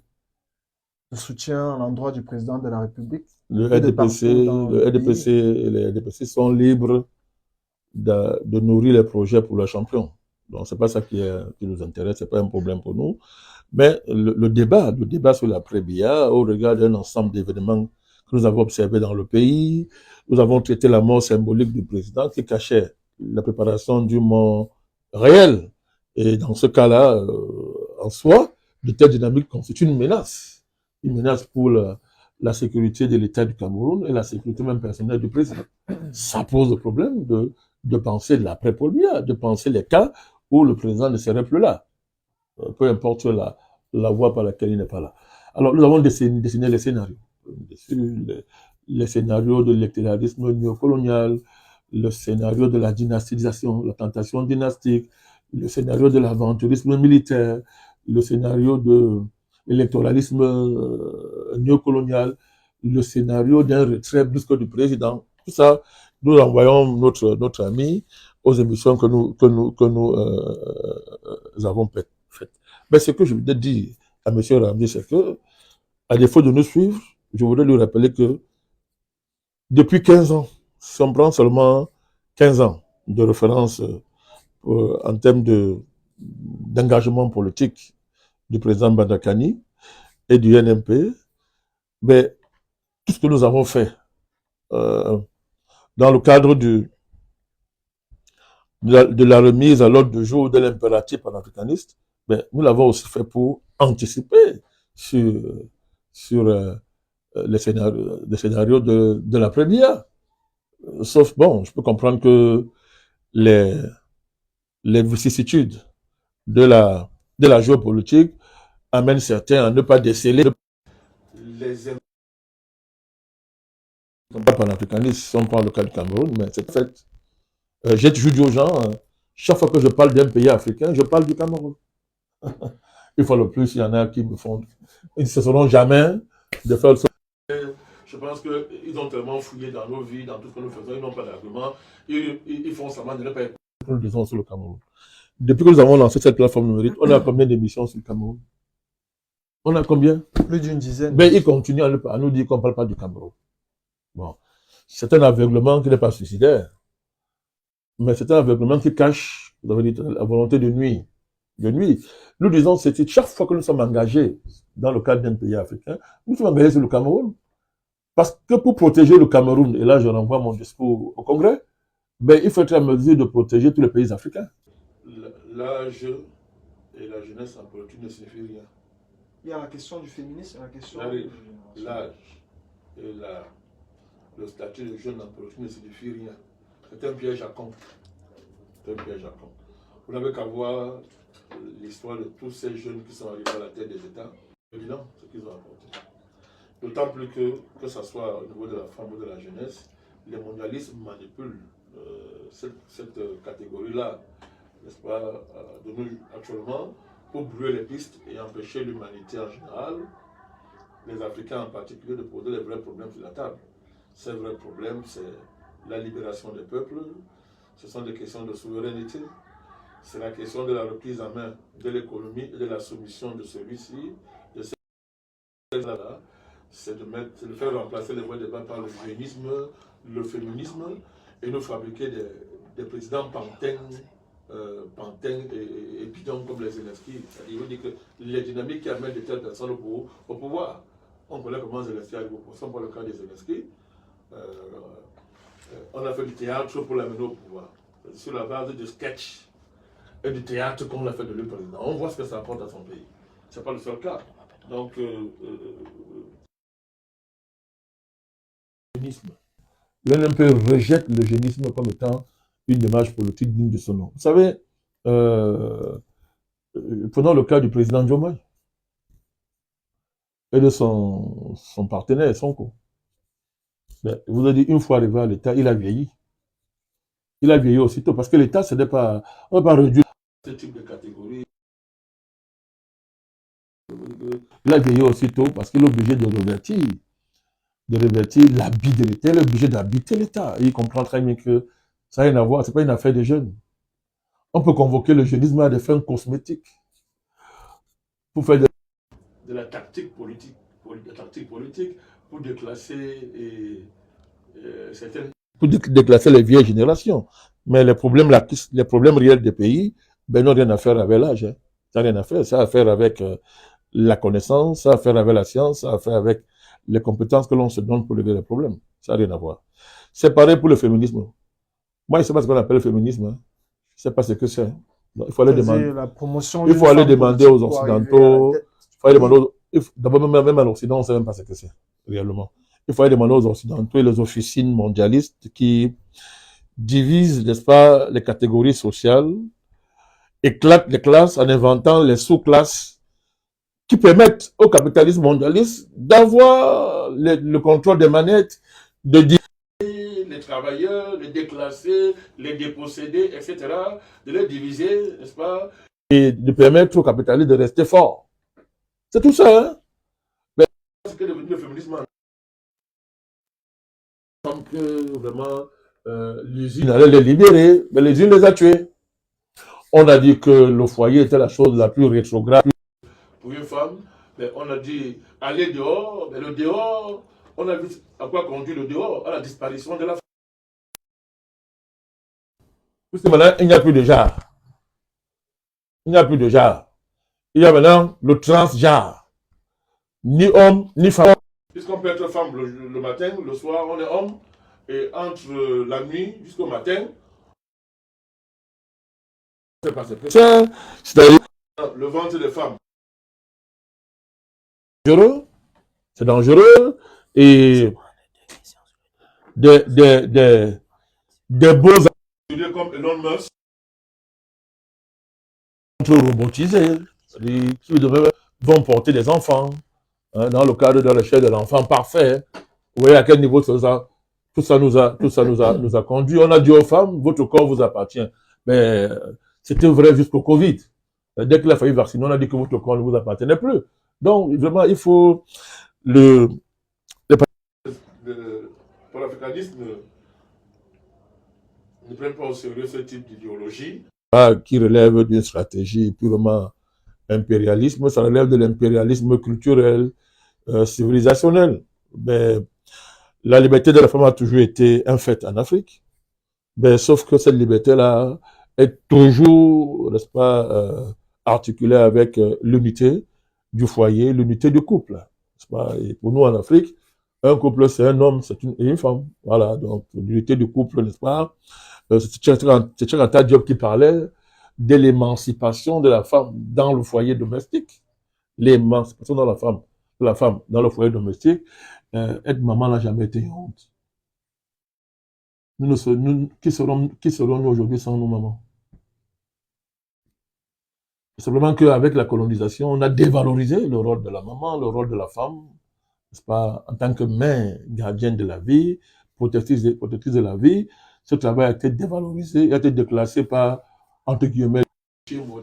soutien à l'endroit du président de la République. Le RDPC et les RDPC sont libres de nourrir les projets pour leurs champions. Donc c'est pas ça qui nous intéresse, c'est pas un problème pour nous. Mais le débat sur l'après-Biya, au regard d'un ensemble d'événements que nous avons observés dans le pays, nous avons traité la mort symbolique du président qui cachait la préparation du mort réel. Et dans ce cas-là, en soi, de telles dynamiques constituent une menace pour la sécurité de l'État du Cameroun et la sécurité même personnelle du président. Ça pose le problème de penser l'après-Paul Biya, de penser les cas où le président ne serait plus là. Peu importe la voie par laquelle il n'est pas là. Alors, nous avons dessiné les scénarios. Les scénarios de l'électoralisme néocolonial, le scénario de la dynastisation, la tentation dynastique, le scénario de l'aventurisme militaire, le scénario de l'électoralisme néocolonial, le scénario d'un retrait brusque du président. Tout ça, nous envoyons notre ami aux émissions que nous avons faites. Mais ce que je voudrais dire à M. Ramzi, c'est que, à défaut de nous suivre, je voudrais lui rappeler que depuis 15 ans, si on prend seulement 15 ans de référence en termes d'engagement politique du président Badakani et du NMP, mais tout ce que nous avons fait dans le cadre de la remise à l'ordre du jour de l'impératif panafricaniste, ben, nous l'avons aussi fait pour anticiper sur les scénarios de l'après-guerre. Sauf, bon, je peux comprendre que les vicissitudes de la géopolitique amènent certains à ne pas déceler les panafricanistes, si on prend le cas du Cameroun, mais c'est fait. J'ai toujours dit aux gens, chaque fois que je parle d'un pays africain, je parle du Cameroun. Une fois le plus, il y en a qui me font... Ils ne cesseront jamais de faire ça. Je pense qu'ils ont tellement fouillé dans nos vies, dans tout ce que nous faisons, ils n'ont pas d'argument. Ils font semblant de ne pas être... Nous disons sur le Cameroun. Depuis que nous avons lancé cette plateforme numérique, on a combien d'émissions sur le Cameroun? On a combien? Plus d'une dizaine. Mais ils continuent à nous dire qu'on ne parle pas du Cameroun. Bon. C'est un aveuglement qui n'est pas suicidaire. Mais c'est un aveuglement qui cache, vous avez dit, la volonté de nuire. Nous disons, c'est chaque fois que nous sommes engagés dans le cadre d'un pays africain, nous sommes engagés sur le Cameroun. Parce que pour protéger le Cameroun, et là je renvoie mon discours au Congrès, ben, il faut être en mesure de protéger tous les pays africains. L'âge et la jeunesse en politique ne signifient rien. Il y a la question du féminisme, la question... L'âge et le statut de jeune en politique ne signifie rien. C'est un piège à con. Vous n'avez qu'à voir l'histoire de tous ces jeunes qui sont arrivés à la tête des États. C'est évident ce qu'ils ont apporté. D'autant plus que ce soit au niveau de la femme ou de la jeunesse, les mondialistes manipulent cette catégorie-là, n'est-ce pas, de nous actuellement, pour brûler les pistes et empêcher l'humanité en général, les Africains en particulier, de poser les vrais problèmes sur la table. Ces vrais problèmes, c'est la libération des peuples, ce sont des questions de souveraineté, c'est la question de la reprise en main de l'économie et de la soumission de celui-ci, de celle-là, c'est de faire remplacer les vrais débats par le féminisme, et nous fabriquer des présidents pantins et bidons comme les Zelensky. Il veut dire que les dynamiques qui amènent de telles personnes au pouvoir, on connaît comment Zelensky arrive au pouvoir, c'est pas le cas des Zelensky. On a fait du théâtre pour l'amener au pouvoir, sur la base de sketch et du théâtre comme l'a fait de lui président. On voit ce que ça apporte à son pays. Ce n'est pas le seul cas. Donc, l'UNMP rejette le génisme comme étant une démarche politique digne de son nom. Vous savez, prenons le cas du président Diomaye et de son partenaire, Sonko. Ben, je vous ai dit, une fois arrivé à l'État, il a vieilli. Il a vieilli aussitôt, parce que l'État, ce n'est pas... On ne va pas réduire ce type de catégorie. Il a vieilli aussitôt parce qu'il est obligé de revêtir l'habit de l'État. Il est obligé d'habiter l'État. Il comprend très bien que ça n'a rien à voir, ce n'est pas une affaire de jeunes. On peut convoquer le jeunisme à des fins cosmétiques pour faire de la tactique politique, pour déclasser pour déclasser les vieilles générations. Mais les problèmes réels des pays, ben, n'ont rien à faire avec l'âge. Hein. Ça n'a rien à faire. Ça a à faire avec la connaissance, ça a à faire avec la science, ça a à faire avec les compétences que l'on se donne pour régler les problèmes. Ça n'a rien à voir. C'est pareil pour le féminisme. Moi, je ne sais pas ce qu'on appelle le féminisme. Hein. Je ne sais pas ce que c'est. Il faut aller demander. Il faut aller demander aux Occidentaux. D'abord, même à l'Occident, on ne sait même pas ce que c'est, réellement. Il faut aller demander aux Occidentaux et les officines mondialistes qui divisent, n'est-ce pas, les catégories sociales, éclatent les classes en inventant les sous-classes qui permettent au capitalisme mondialiste d'avoir le contrôle des manettes, de diviser les travailleurs, les déclasser, les déposséder, etc., de les diviser, n'est-ce pas, et de permettre au capitalisme de rester fort. C'est tout ça, hein? Mais ce qu'est devenu le féminisme, comme que vraiment l'usine allait les libérer, mais l'usine les a tués. On a dit que le foyer était la chose la plus rétrograde pour une femme. Mais on a dit aller dehors, mais le dehors, on a vu à quoi conduit le dehors, à la disparition de la femme. Puisque maintenant, il n'y a plus de genre. Il n'y a plus de genre. Il y a maintenant le transgenre. Ni homme, ni femme. puisqu'on peut être femme le matin, le soir, on est homme, et entre la nuit jusqu'au matin, c'est-à-dire le ventre des femmes. C'est dangereux, et des beaux comme Elon Musk, robotisés qui vont porter des enfants dans le cadre de la recherche de l'enfant parfait. Vous voyez à quel niveau tout ça nous a conduit. On a dit aux femmes, votre corps vous appartient. Mais c'était vrai jusqu'au Covid. Dès qu'il a fallu vacciner, on a dit que votre corps ne vous appartenait plus. Donc, vraiment, il faut le panafricanisme ne prennent pas au sérieux ce type d'idéologie. Qui relève d'une stratégie purement impérialisme, ça relève de l'impérialisme culturel, civilisationnel. Mais la liberté de la femme a toujours été un fait en Afrique. Mais sauf que cette liberté-là est toujours, n'est-ce pas, articulée avec l'unité du foyer, l'unité du couple. N'est-ce pas? Et pour nous en Afrique, un couple c'est un homme, c'est une femme. Voilà, donc l'unité du couple, n'est-ce pas? C'est Cheikh Anta Diop qui parlait de l'émancipation de la femme dans le foyer domestique. L'émancipation de la femme dans le foyer domestique. Être maman n'a jamais été une honte. Qui serons-nous aujourd'hui sans nos mamans? Simplement qu'avec la colonisation, on a dévalorisé le rôle de la maman, le rôle de la femme, n'est-ce pas, en tant que mère gardienne de la vie, protectrice de la vie. Ce travail a été dévalorisé, a été déclassé par, entre guillemets,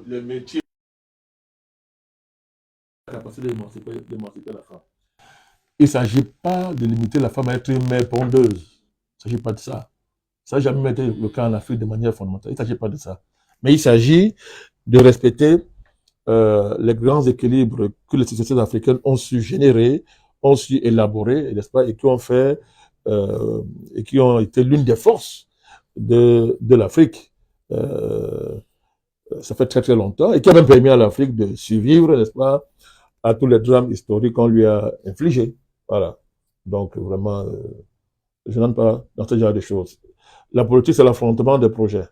les métiers. La capacité d'émanciper la femme. Il ne s'agit pas de limiter la femme à être une mère pondeuse. Il ne s'agit pas de ça. Ça n'a jamais été le cas en Afrique de manière fondamentale. Il ne s'agit pas de ça. Mais il s'agit de respecter les grands équilibres que les sociétés africaines ont su générer, ont su élaborer, n'est-ce pas, et qui ont fait, et qui ont été l'une des forces de l'Afrique. Ça fait très très longtemps, et qui a même permis à l'Afrique de survivre, n'est-ce pas, à tous les drames historiques qu'on lui a infligés. Voilà. Donc vraiment, je n'entre pas dans ce genre de choses. La politique, c'est l'affrontement des projets.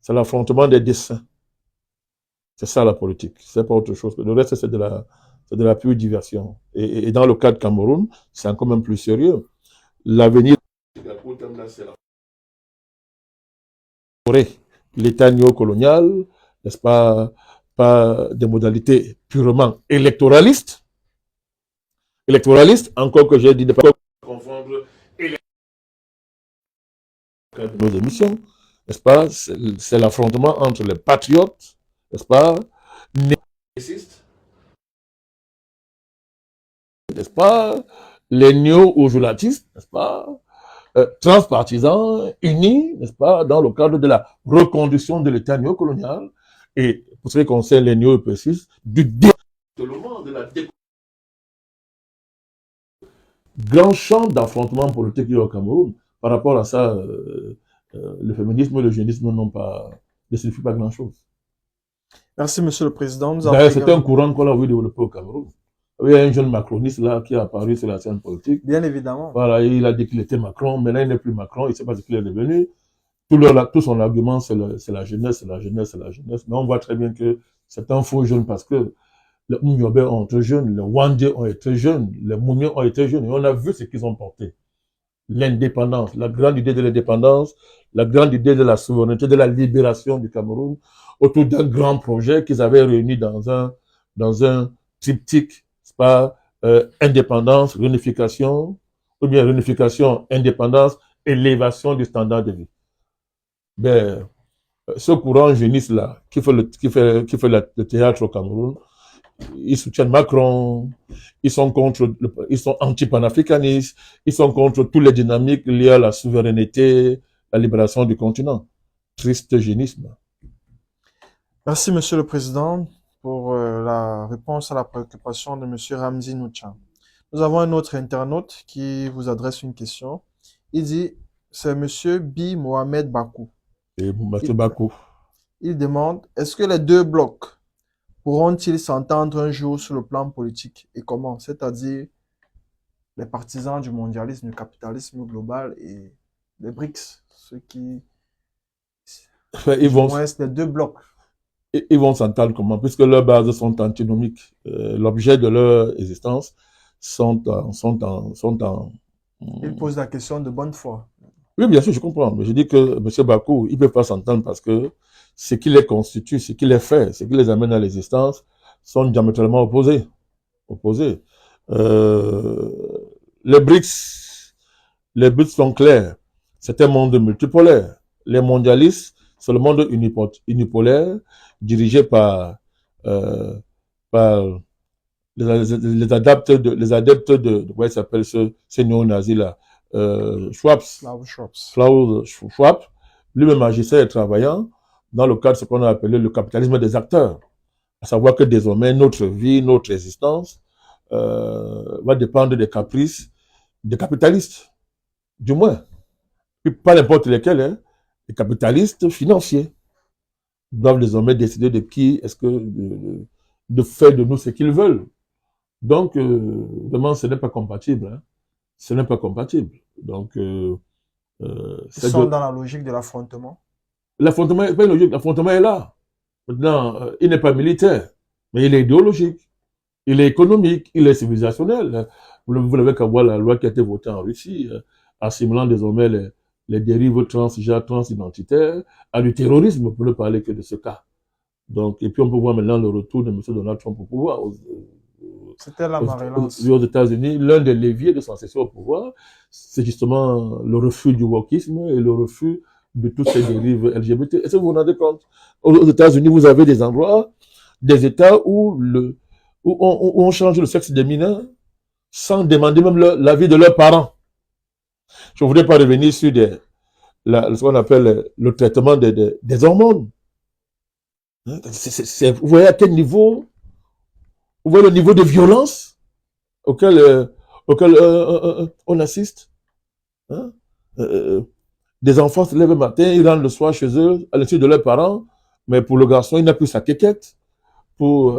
C'est l'affrontement des desseins. C'est ça la politique. C'est pas autre chose. Le reste, c'est de la pure diversion. Et dans le cas de Cameroun, c'est encore même plus sérieux. L'avenir l'État néocolonial, n'est-ce pas, pas des modalités purement électoralistes. Électoralistes, encore que j'ai dit de ne pas confondre nos émissions, n'est-ce pas, c'est l'affrontement entre les patriotes, n'est-ce pas, n'est-ce pas, les néo-ojulatistes, n'est-ce pas, transpartisans, unis, n'est-ce pas, dans le cadre de la reconduction de l'État néocolonial, et pour ce qui concerne les néo-épécistes, du détournement de la grand champ d'affrontement politique au Cameroun. Par rapport à ça, le féminisme et le jeunisme ne signifient pas grand-chose. Merci, Monsieur le Président. D'ailleurs, c'est un courant qu'on a vu développer au Cameroun. Il y a un jeune macroniste là qui est apparu sur la scène politique. Bien évidemment. Voilà, il a dit qu'il était Macron, mais là il n'est plus Macron, il ne sait pas ce qu'il est devenu. Tout son argument, c'est la jeunesse, c'est la jeunesse, c'est la jeunesse. Mais on voit très bien que c'est un faux jeune parce que les Mouniobé ont été jeunes, les Wandé ont été jeunes, les Mouniens ont été jeunes, et on a vu ce qu'ils ont porté. L'indépendance, la grande idée de l'indépendance, la grande idée de la souveraineté, de la libération du Cameroun, autour d'un grand projet qu'ils avaient réuni dans un triptyque, c'est pas indépendance, réunification, ou bien réunification, indépendance, élévation du standard de vie. Ben, ce courant jeuniste là, qui fait le théâtre au Cameroun, ils soutiennent Macron, ils sont anti-panafricanistes, ils sont contre toutes les dynamiques liées à la souveraineté, la libération du continent. Triste génisme. Merci, Monsieur le Président, pour la réponse à la préoccupation de Monsieur Ramzi Noucha. Nous avons un autre internaute qui vous adresse une question. Il dit, c'est Monsieur Bi Mohamed Bakou. Et Monsieur Bakou. Il demande, est-ce que les deux blocs pourront-ils s'entendre un jour sur le plan politique et comment? C'est-à-dire les partisans du mondialisme, du capitalisme global et les BRICS, ceux qui, Ils du vont, moins, les deux blocs. ils vont s'entendre comment? Puisque leurs bases sont antinomiques. L'objet de leur existence sont en... Ils posent la question de bonne foi. Oui, bien sûr, je comprends. Mais je dis que M. Bakou, ils ne peuvent pas s'entendre parce que ce qui les constitue, ce qui les fait, ce qui les amène à l'existence sont diamétralement opposés. Opposés. Euh, les BRICS, les buts sont clairs. C'est un monde multipolaire. Les mondialistes, c'est le monde unipolaire dirigé euh, par les adeptes de comment il s'appelle ce néo-nazi là, Klaus Schwab, lui-même agissait et travaillant dans le cadre de ce qu'on a appelé le capitalisme des acteurs. À savoir que désormais, notre vie, notre existence va dépendre des caprices des capitalistes, du moins. Puis pas n'importe lesquels, hein, les capitalistes financiers doivent désormais décider de qui est-ce que de faire de nous ce qu'ils veulent. Donc, vraiment, ce n'est pas compatible. Hein. Ce n'est pas compatible. Donc, ils sont dans la logique de l'affrontement. L'affrontement n'est pas logique, l'affrontement est là. Maintenant, il n'est pas militaire, mais il est idéologique, il est économique, il est civilisationnel. Vous n'avez qu'à voir la loi qui a été votée en Russie, assimilant désormais les dérives transgenres, transidentitaires à du terrorisme, pour ne parler que de ce cas. Donc, et puis on peut voir maintenant le retour de M. Donald Trump au pouvoir. C'était la marélance. Aux États-Unis, l'un des leviers de son accession au pouvoir, c'est justement le refus du wokisme et le refus de toutes ces dérives LGBT. Est-ce que vous vous rendez compte? Aux États-Unis, vous avez des endroits, des États où on change le sexe des mineurs sans demander même l'avis de leurs parents. Je ne voudrais pas revenir sur ce qu'on appelle le traitement des hormones. Vous voyez à quel niveau, vous voyez le niveau de violence auquel on assiste. Hein? Des enfants se lèvent le matin, ils rentrent le soir chez eux, à l'insu de leurs parents, mais pour le garçon, il n'a plus sa quéquette. Pour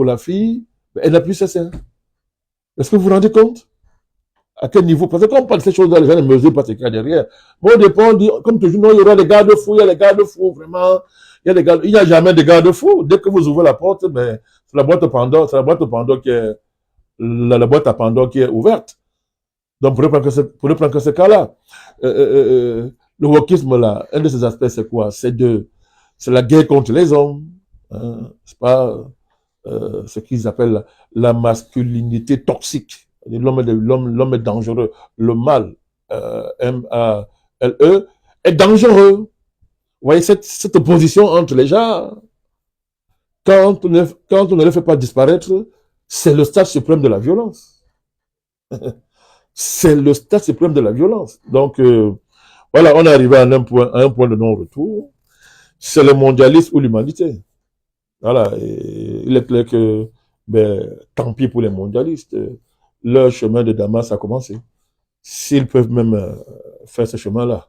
la fille, elle n'a plus ses seins. Est-ce que vous vous rendez compte? À quel niveau? Parce que quand on parle de ces choses-là, les gens ne mesurent pas ce qu'il y a derrière. Bon, au départ, on dit, comme toujours, non, il y aura des garde-fous, il y a des garde-fous, vraiment. Il n'y a jamais de garde-fous. Dès que vous ouvrez la porte, ben, c'est la boîte à Pandore qui est, la boîte à Pandore qui est ouverte. Donc, pour ne prendre que ce cas-là, le wokisme, là, un de ses aspects, c'est quoi? C'est la guerre contre les hommes. Hein? C'est pas ce qu'ils appellent la masculinité toxique. L'homme est dangereux. Le mâle, M-A-L-E, est dangereux. Vous voyez cette opposition entre les gens, quand on ne le fait pas disparaître, c'est le stade suprême de la violence. C'est le stade suprême de la violence. Donc, voilà, on est arrivé à un point de non-retour. C'est le mondialisme ou l'humanité. Voilà, et il est clair que, tant pis pour les mondialistes, leur chemin de Damas a commencé. S'ils peuvent même faire ce chemin-là.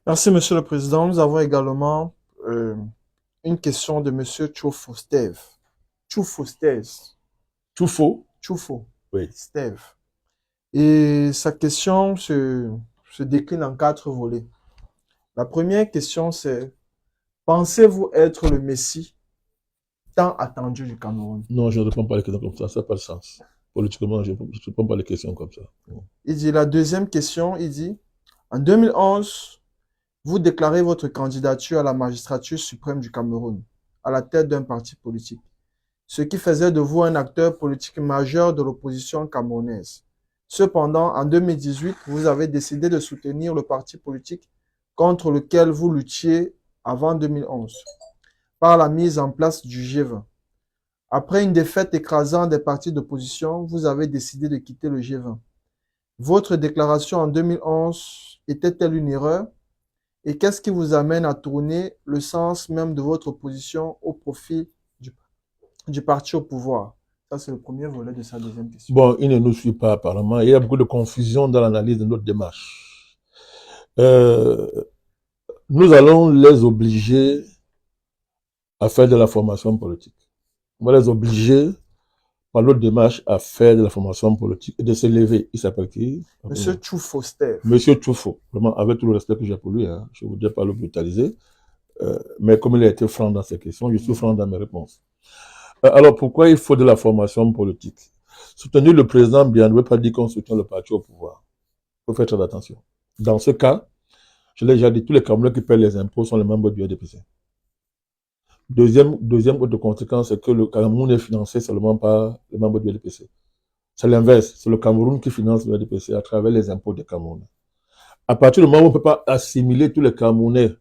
Merci, Monsieur le Président. Nous avons également une question de Monsieur Tchoufo-Steve. Tchoufo. Oui. Steve. Et sa question se décline en 4 volets. La première question, c'est: pensez-vous être le Messie tant attendu du Cameroun? Non, je ne réponds pas à les questions comme ça, ça n'a pas de sens. Politiquement, je ne réponds pas à les questions comme ça. Il dit, la deuxième question, il dit, en 2011, vous déclarez votre candidature à la magistrature suprême du Cameroun, à la tête d'un parti politique, ce qui faisait de vous un acteur politique majeur de l'opposition camerounaise. Cependant, en 2018, vous avez décidé de soutenir le parti politique contre lequel vous luttiez avant 2011, par la mise en place du G20. Après une défaite écrasante des partis d'opposition, vous avez décidé de quitter le G20. Votre déclaration en 2011 était-elle une erreur? Et qu'est-ce qui vous amène à tourner le sens même de votre opposition au profit du parti au pouvoir? Ça, c'est le premier volet de sa deuxième question. Bon, il ne nous suit pas apparemment. Il y a beaucoup de confusion dans l'analyse de notre démarche. Nous allons les obliger à faire de la formation politique. On va les obliger par l'autre démarche à faire de la formation politique et de se lever. Il s'appelle qui? Monsieur Tchoufo Steph. Monsieur Tchoufo. Vraiment, avec tout le respect que j'ai pour lui, hein, je ne voudrais pas le brutaliser. Mais comme il a été franc dans ses questions, je suis franc dans mes réponses. Alors, pourquoi il faut de la formation politique? Soutenir le président Biya ne veut pas dire qu'on soutient le parti au pouvoir. Il faut faire très attention. Dans ce cas, je l'ai déjà dit, tous les Camerounais qui paient les impôts sont les membres du RDPC. Deuxième autre conséquence, c'est que le Cameroun est financé seulement par les membres du RDPC. C'est l'inverse. C'est le Cameroun qui finance le RDPC à travers les impôts des Camerounais. À partir du moment où on ne peut pas assimiler tous les Camerounais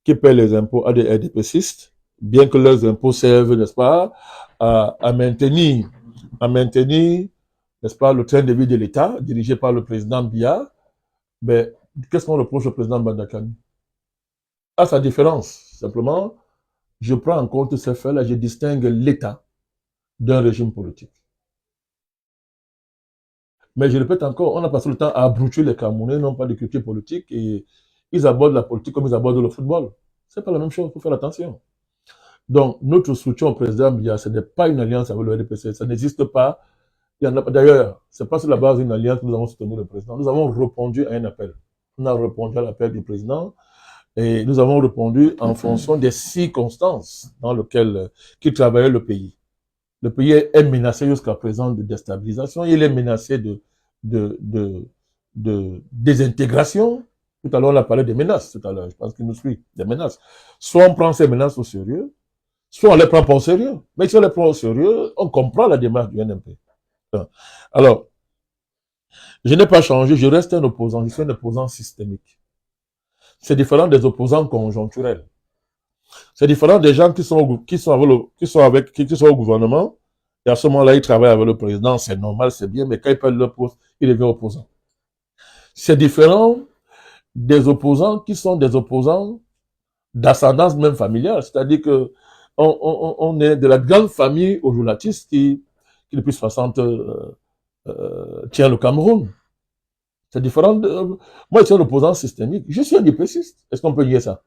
qui paient les impôts à des RDPCistes, bien que leurs impôts servent, n'est-ce pas, à maintenir, n'est-ce pas, le train de vie de l'État, dirigé par le président Biya, ben, qu'est-ce qu'on reproche au président Bandakani? À sa différence, simplement, je prends en compte ces faits-là, je distingue l'État d'un régime politique. Mais je répète encore, on a passé le temps à abrutir les Camerounais, non pas de culture politique, et ils abordent la politique comme ils abordent le football. C'est pas la même chose, il faut faire attention. Donc, notre soutien au président Biya, ce n'est pas une alliance avec le RDPC, ça n'existe pas. Il y en a, d'ailleurs, c'est pas sur la base d'une alliance que nous avons soutenu le président. Nous avons répondu à un appel. On a répondu à l'appel du président et nous avons répondu en fonction des circonstances dans lesquelles qui travaillait le pays. Le pays est menacé jusqu'à présent de déstabilisation. Il est menacé de désintégration. Tout à l'heure, on a parlé des menaces. Tout à l'heure, je pense qu'il nous suit, des menaces. Soit on prend ces menaces au sérieux, soit on les prend pas au sérieux. Mais si on les prend au sérieux, on comprend la démarche du NMP. Alors, je n'ai pas changé, je reste un opposant, je suis un opposant systémique. C'est différent des opposants conjoncturels. C'est différent des gens qui sont au gouvernement, et à ce moment-là, ils travaillent avec le président, c'est normal, c'est bien, mais quand ils perdent leur poste, ils deviennent opposants. C'est différent des opposants qui sont des opposants d'ascendance même familiale, c'est-à-dire que on est de la grande famille ojulatis qui depuis 60 tient le Cameroun. C'est différent moi, je suis un opposant systémique. Je suis un dupéciste. Est-ce qu'on peut nier ça?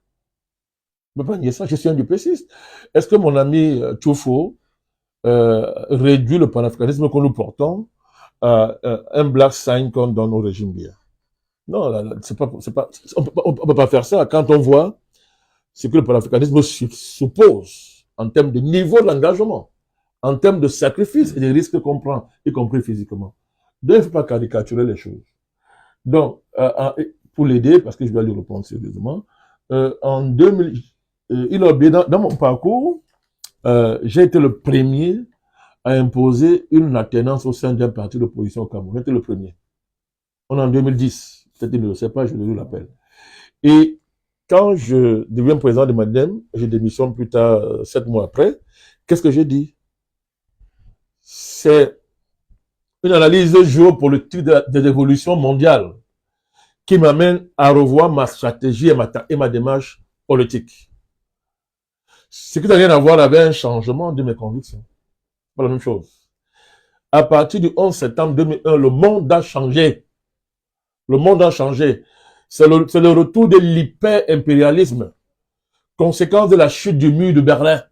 On ne peut pas nier ça. Je suis un dupéciste. Est-ce que mon ami Tchoufo réduit le panafricanisme que nous portons à un black sign qu'on donne au régime Biya? Non, on ne peut pas faire ça quand on voit ce que le panafricanisme suppose en termes de niveau d'engagement, en termes de sacrifice et des risques qu'on prend, y compris physiquement. Donc, il ne faut pas caricaturer les choses. Donc, pour l'aider, parce que je dois lui répondre sérieusement, en 2000, il a oublié, dans mon parcours, j'ai été le premier à imposer une alternance au sein d'un parti d'opposition au Cameroun. J'étais le premier. On est en 2010. Peut-être qu'il ne le sait pas, je lui l'appelle. Et quand je deviens président de MADEM, je démissionne plus tard, 7 mois après, qu'est-ce que j'ai dit? C'est une analyse géopolitique des évolutions mondiales qui m'amène à revoir ma stratégie et ma démarche politique. Ce qui n'a rien à voir avec un changement de mes convictions. C'est pas la même chose. À partir du 11 septembre 2001, le monde a changé. Le monde a changé. C'est le retour de l'hyper-impérialisme, conséquence de la chute du mur de Berlin.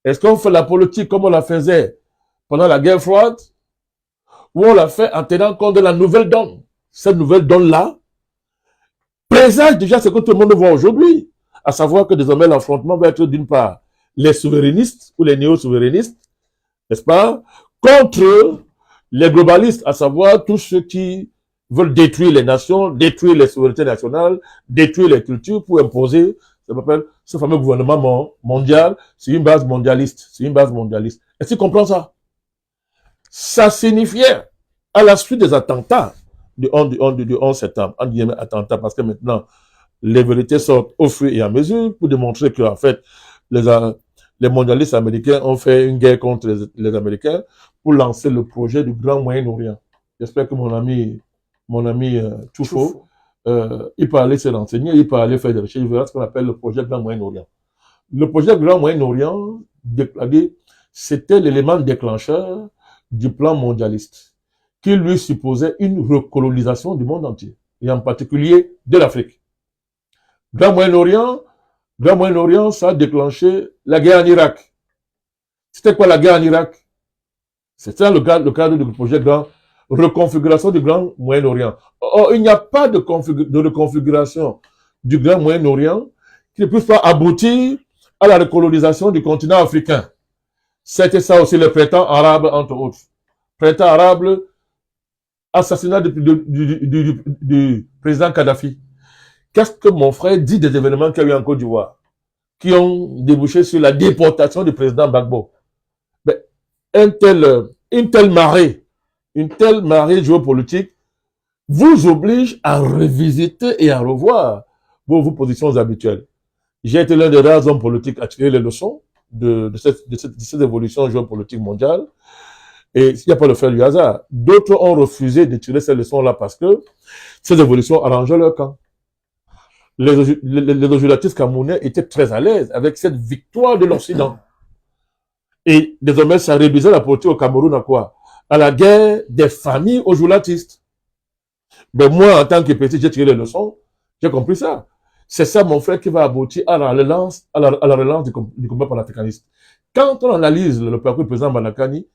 Est-ce qu'on fait la politique comme on la faisait pendant la guerre froide, ou on l'a fait en tenant compte de la nouvelle donne? Cette nouvelle donne-là présage déjà ce que tout le monde voit aujourd'hui, à savoir que désormais l'affrontement va être d'une part les souverainistes ou les néo-souverainistes, n'est-ce pas, contre les globalistes, à savoir tous ceux qui veulent détruire les nations, détruire les souverainetés nationales, détruire les cultures pour imposer ce fameux gouvernement mondial sur une base mondialiste. Est-ce que tu comprends ça? Ça signifiait, à la suite des attentats du 11 septembre, en guillemets attentats, parce que maintenant, les vérités sortent au fur et à mesure pour démontrer que, en fait, les mondialistes américains ont fait une guerre contre les Américains pour lancer le projet du Grand Moyen-Orient. J'espère que mon ami Tchoufo, il peut aller se renseigner, il peut aller faire des recherches, il verra ce qu'on appelle le projet Grand Moyen-Orient. Le projet Grand Moyen-Orient, c'était l'élément déclencheur du plan mondialiste, qui lui supposait une recolonisation du monde entier, et en particulier de l'Afrique. Grand Moyen-Orient, ça a déclenché la guerre en Irak. C'était quoi la guerre en Irak? C'est ça le cadre du projet grand reconfiguration du Grand Moyen-Orient. Or, il n'y a pas de reconfiguration du Grand Moyen-Orient qui ne puisse pas aboutir à la recolonisation du continent africain. C'était ça aussi le printemps arabe, entre autres. Printemps arabe, assassinat du président Kadhafi. Qu'est-ce que mon frère dit des événements qu'il y a eu en Côte d'Ivoire, qui ont débouché sur la déportation du président Gbagbo? Une telle marée géopolitique vous oblige à revisiter et à revoir vos positions habituelles. J'ai été l'un des rares hommes politiques à tirer les leçons de cette évolution géopolitique mondiale. Et il n'y a pas le fait du hasard. D'autres ont refusé de tirer ces leçons-là parce que ces évolutions arrangeaient leur camp. Les législatifs camerounais étaient très à l'aise avec cette victoire de l'Occident. Et désormais, ça réduisait la politique au Cameroun à quoi? À la guerre des familles aux joulatistes. Mais moi, en tant que petit, j'ai tiré les leçons, j'ai compris ça. C'est ça, mon frère, qui va aboutir à la relance du combat panafricaniste. Quand on analyse le parcours du président Banakani,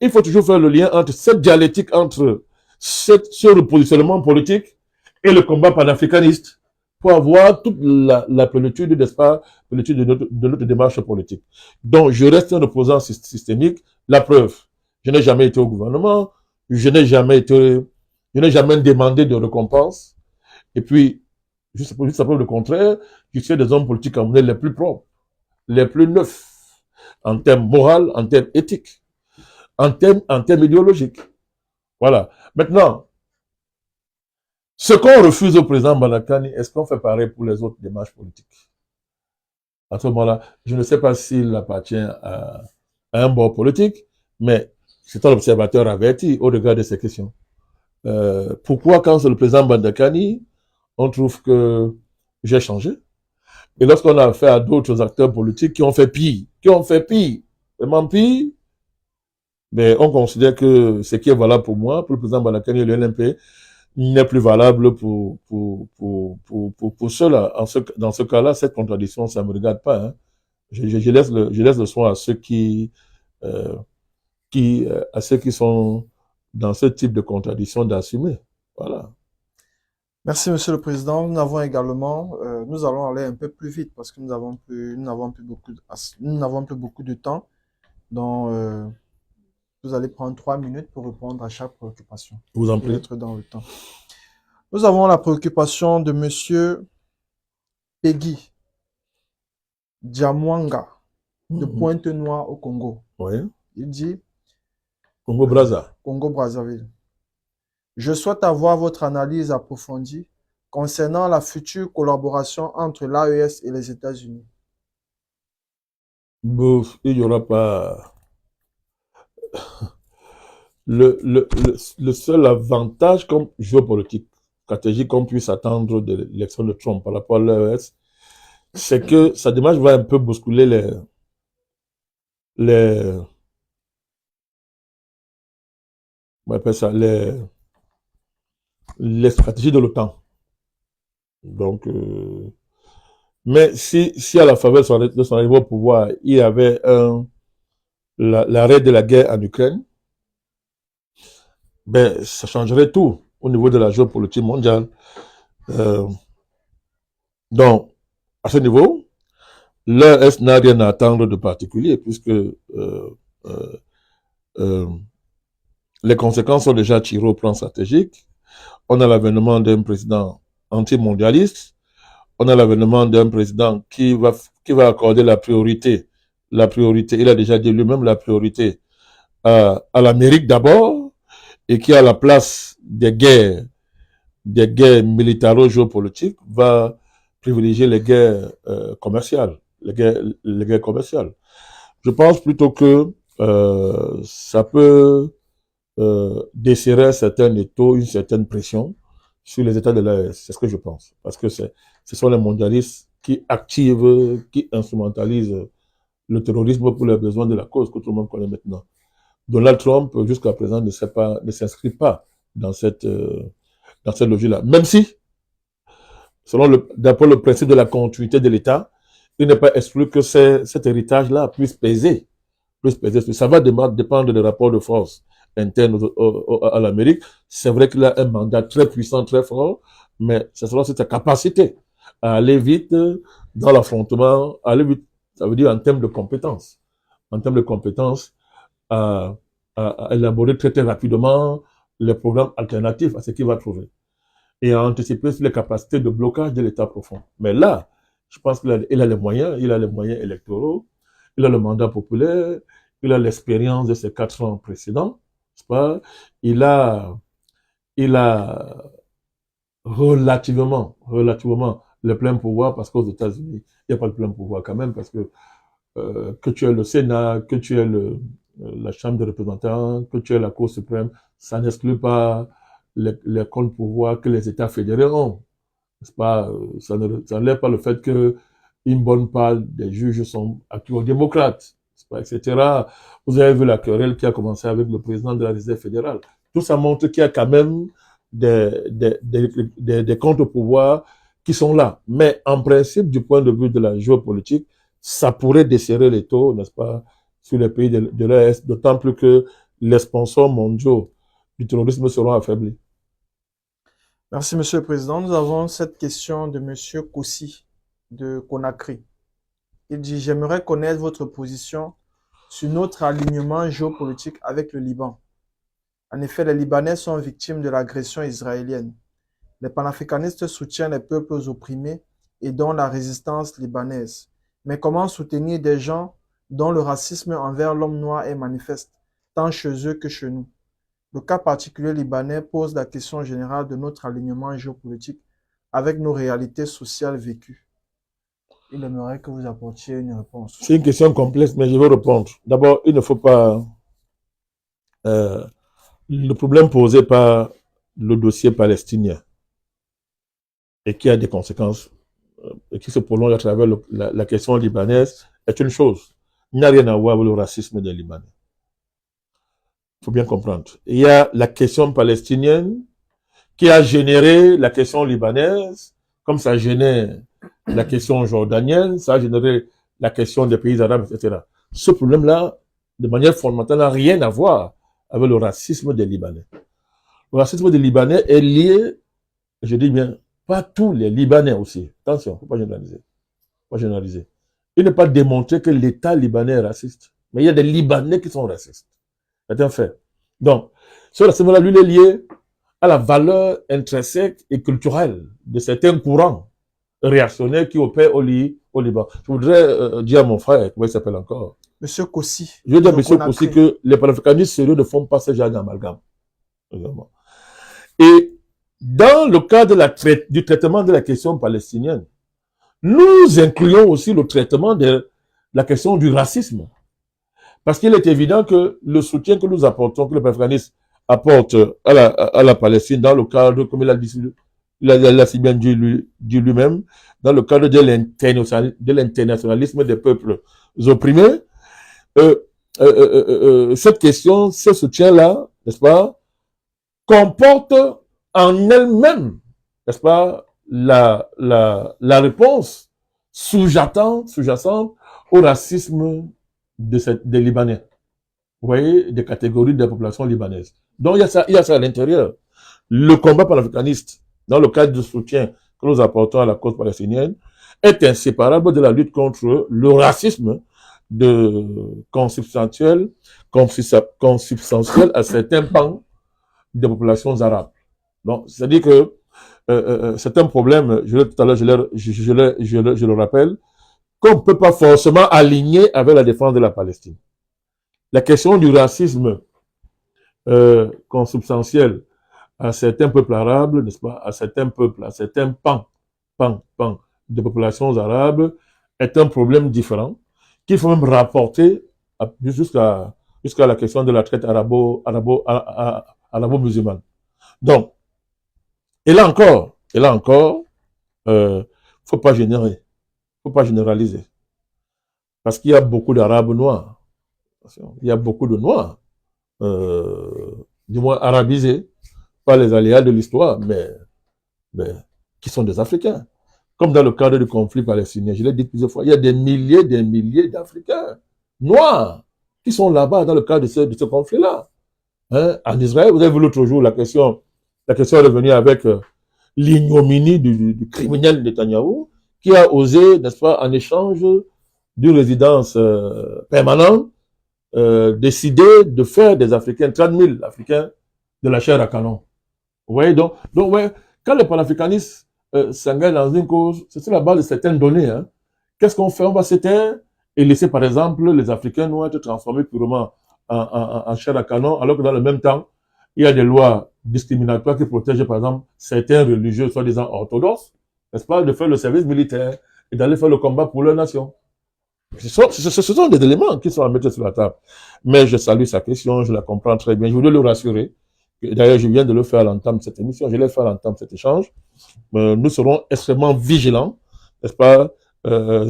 il faut toujours faire le lien entre cette dialectique, entre ce repositionnement politique et le combat panafricaniste, pour avoir toute la plénitude, n'est-ce pas, plénitude de notre démarche politique. Donc, je reste un opposant systémique. La preuve, je n'ai jamais été au gouvernement, je n'ai jamais demandé de récompense. Et puis, juste après le contraire, je suis des hommes politiques camerounais les plus propres, les plus neufs, en termes moraux, en termes éthiques, en termes idéologiques. Voilà. Maintenant, ce qu'on refuse au président Banakani, est-ce qu'on fait pareil pour les autres démarches politiques? À ce moment-là, je ne sais pas s'il appartient à un bord politique, mais c'est un observateur averti au regard de ces questions. Pourquoi, quand c'est le président Banakani, on trouve que j'ai changé? Et lorsqu'on a affaire à d'autres acteurs politiques qui ont fait pire, vraiment pire, mais on considère que ce qui est valable pour moi, pour le président Banakani et le LMP, n'est plus valable pour ceux-là. Dans ce cas-là, cette contradiction, ça ne me regarde pas. Hein. Je laisse le soin à ceux qui sont dans ce type de contradiction d'assumer. Voilà. Merci, Monsieur le Président. Nous avons également, nous allons aller un peu plus vite parce que nous n'avons plus beaucoup de temps. Donc, vous allez prendre 3 minutes pour répondre à chaque préoccupation. Vous en prie. Être dans le temps. Nous avons la préoccupation de Monsieur Peggy Diamwanga de Pointe-Noire au Congo. Oui. Il dit Congo-Brazzaville. Je souhaite avoir votre analyse approfondie concernant la future collaboration entre l'AES et les États-Unis. Il n'y aura pas... Le seul avantage comme géopolitique, stratégique qu'on puisse attendre de l'élection de Trump par rapport à l'AES, c'est que sa démarche va un peu bousculer les stratégies de l'OTAN. Donc, mais si à la faveur de son arrivée au pouvoir, il y avait l'arrêt de la guerre en Ukraine, ben, ça changerait tout au niveau de la géopolitique mondiale. Donc, à ce niveau, l'AES n'a rien à attendre de particulier puisque les conséquences sont déjà tirées au plan stratégique. On a l'avènement d'un président anti-mondialiste. On a l'avènement d'un président qui va accorder la priorité. Il a déjà dit lui-même la priorité à l'Amérique d'abord, et qui, à la place des guerres militaro-géopolitiques, va privilégier les guerres commerciales. Les guerres commerciales. Je pense plutôt que ça peut desserrer un certain étau, une certaine pression sur les États de l'AES. C'est ce que je pense. Parce que ce sont les mondialistes qui activent, qui instrumentalisent le terrorisme pour les besoins de la cause que tout le monde connaît maintenant. Donald Trump, jusqu'à présent, ne s'inscrit pas dans cette logique-là. Même si, d'après le principe de la continuité de l'État, il n'est pas exclu que cet héritage-là puisse peser plus peser. Ça va dépendre des rapports de force internes à l'Amérique. C'est vrai qu'il a un mandat très puissant, très fort, mais ce sera sa capacité à aller vite dans l'affrontement, aller vite, ça veut dire en termes de compétences. En termes de compétences, à élaborer très rapidement les programmes alternatifs à ce qu'il va trouver et à anticiper sur les capacités de blocage de l'État profond. Mais là, je pense qu'il a les moyens, électoraux, il a le mandat populaire, il a l'expérience de ses 4 ans précédents, n'est-ce pas? Il a relativement le plein pouvoir, parce qu'aux États-Unis, il n'y a pas le plein pouvoir quand même, parce que tu aies le Sénat, que tu aies la Chambre des représentants, que tu aies la Cour suprême, ça n'exclut pas les contre-pouvoirs que les États fédérés ont. N'est-ce pas? Ça n'enlève pas le fait que une bonne part des juges sont actuellement démocrates, pas, etc. Vous avez vu la querelle qui a commencé avec le président de la Réserve fédérale. Tout ça montre qu'il y a quand même des contre-pouvoirs qui sont là. Mais en principe, du point de vue de la géopolitique, ça pourrait desserrer les taux, n'est-ce pas, sur les pays de l'Est, d'autant plus que les sponsors mondiaux du terrorisme seront affaiblis. Merci, Monsieur le Président. Nous avons cette question de Monsieur Kossi de Conakry. Il dit: j'aimerais connaître votre position sur notre alignement géopolitique avec le Liban. En effet, les Libanais sont victimes de l'agression israélienne. Les panafricanistes soutiennent les peuples opprimés et dont la résistance libanaise. Mais comment soutenir des gens dont le racisme envers l'homme noir est manifeste, tant chez eux que chez nous? Le cas particulier libanais pose la question générale de notre alignement géopolitique avec nos réalités sociales vécues. Il aimerait que vous apportiez une réponse. C'est une question complexe, mais je vais répondre. D'abord, il ne faut pas... le problème posé par le dossier palestinien et qui a des conséquences et qui se prolonge à travers la question libanaise est une chose. Il n'y a rien à voir avec le racisme des Libanais. Il faut bien comprendre. Il y a la question palestinienne qui a généré la question libanaise, comme ça génère la question jordanienne, ça a généré la question des pays arabes, etc. Ce problème-là, de manière fondamentale, n'a rien à voir avec le racisme des Libanais. Le racisme des Libanais est lié, je dis bien, pas tous les Libanais aussi. Attention, il ne faut pas généraliser. Pas généraliser. Il n'est pas démontré que l'État libanais est raciste. Mais il y a des Libanais qui sont racistes. C'est un fait. Donc, ce racisme-là, lui, est lié à la valeur intrinsèque et culturelle de certains courants réactionnaires qui opèrent au Liban. Je voudrais dire à mon frère, comment il s'appelle encore? Monsieur Kossi. Je veux dire à Monsieur Kossi que les panafricanistes sérieux ne font pas ce genre d'amalgame. Et dans le cas du traitement de la question palestinienne, nous incluons aussi le traitement de la question du racisme. Parce qu'il est évident que le soutien que nous apportons, que les panafricanistes apportent à la Palestine, dans le cadre, comme il a si bien dit lui-même, dans le cadre de l'internationalisme des peuples opprimés, cette question, ce soutien-là, n'est-ce pas, comporte en elle-même, n'est-ce pas, la réponse sous-jacente au racisme des Libanais. Vous voyez, des catégories de la population libanaise. Donc, il y a ça à l'intérieur. Le combat panafricaniste, dans le cadre du soutien que nous apportons à la cause palestinienne, est inséparable de la lutte contre le racisme consubstantiel à certains pans des populations arabes. Donc, c'est-à-dire que c'est un problème, tout à l'heure, je le rappelle, qu'on ne peut pas forcément aligner avec la défense de la Palestine. La question du racisme consubstantiel à certains peuples arabes, n'est-ce pas, à certains pans de populations arabes, est un problème différent qu'il faut même rapporter jusqu'à la question de la traite arabo-musulmane. Donc, et là encore, faut pas généraliser. Parce qu'il y a beaucoup d'Arabes noirs. Il y a beaucoup de Noirs, du moins arabisés, par les aléas de l'histoire, mais qui sont des Africains. Comme dans le cadre du conflit palestinien, je l'ai dit plusieurs fois, il y a des milliers d'Africains noirs qui sont là-bas dans le cadre de ce conflit-là. Hein? En Israël, vous avez vu l'autre jour la question est revenue avec l'ignominie du criminel Netanyahou, qui a osé, n'est-ce pas, en échange d'une résidence permanente, décider de faire des Africains, 30 000 Africains, de la chair à canon. Vous voyez, donc ouais, quand le panafricanisme s'engage dans une cause, c'est sur la base de certaines données. Hein. Qu'est-ce qu'on fait? On va s'éteindre et laisser, par exemple, les Africains noirs être transformés purement en chair à canon, alors que dans le même temps, il y a des lois discriminatoires qui protègent, par exemple, certains religieux, soi-disant orthodoxes, n'est-ce pas, de faire le service militaire et d'aller faire le combat pour leur nation. Ce sont des éléments qui sont à mettre sur la table. Mais je salue sa question, je la comprends très bien. Je voulais le rassurer. D'ailleurs, je viens de le faire à l'entame de cette émission, je l'ai fait à l'entame de cet échange. Nous serons extrêmement vigilants, n'est-ce pas, nous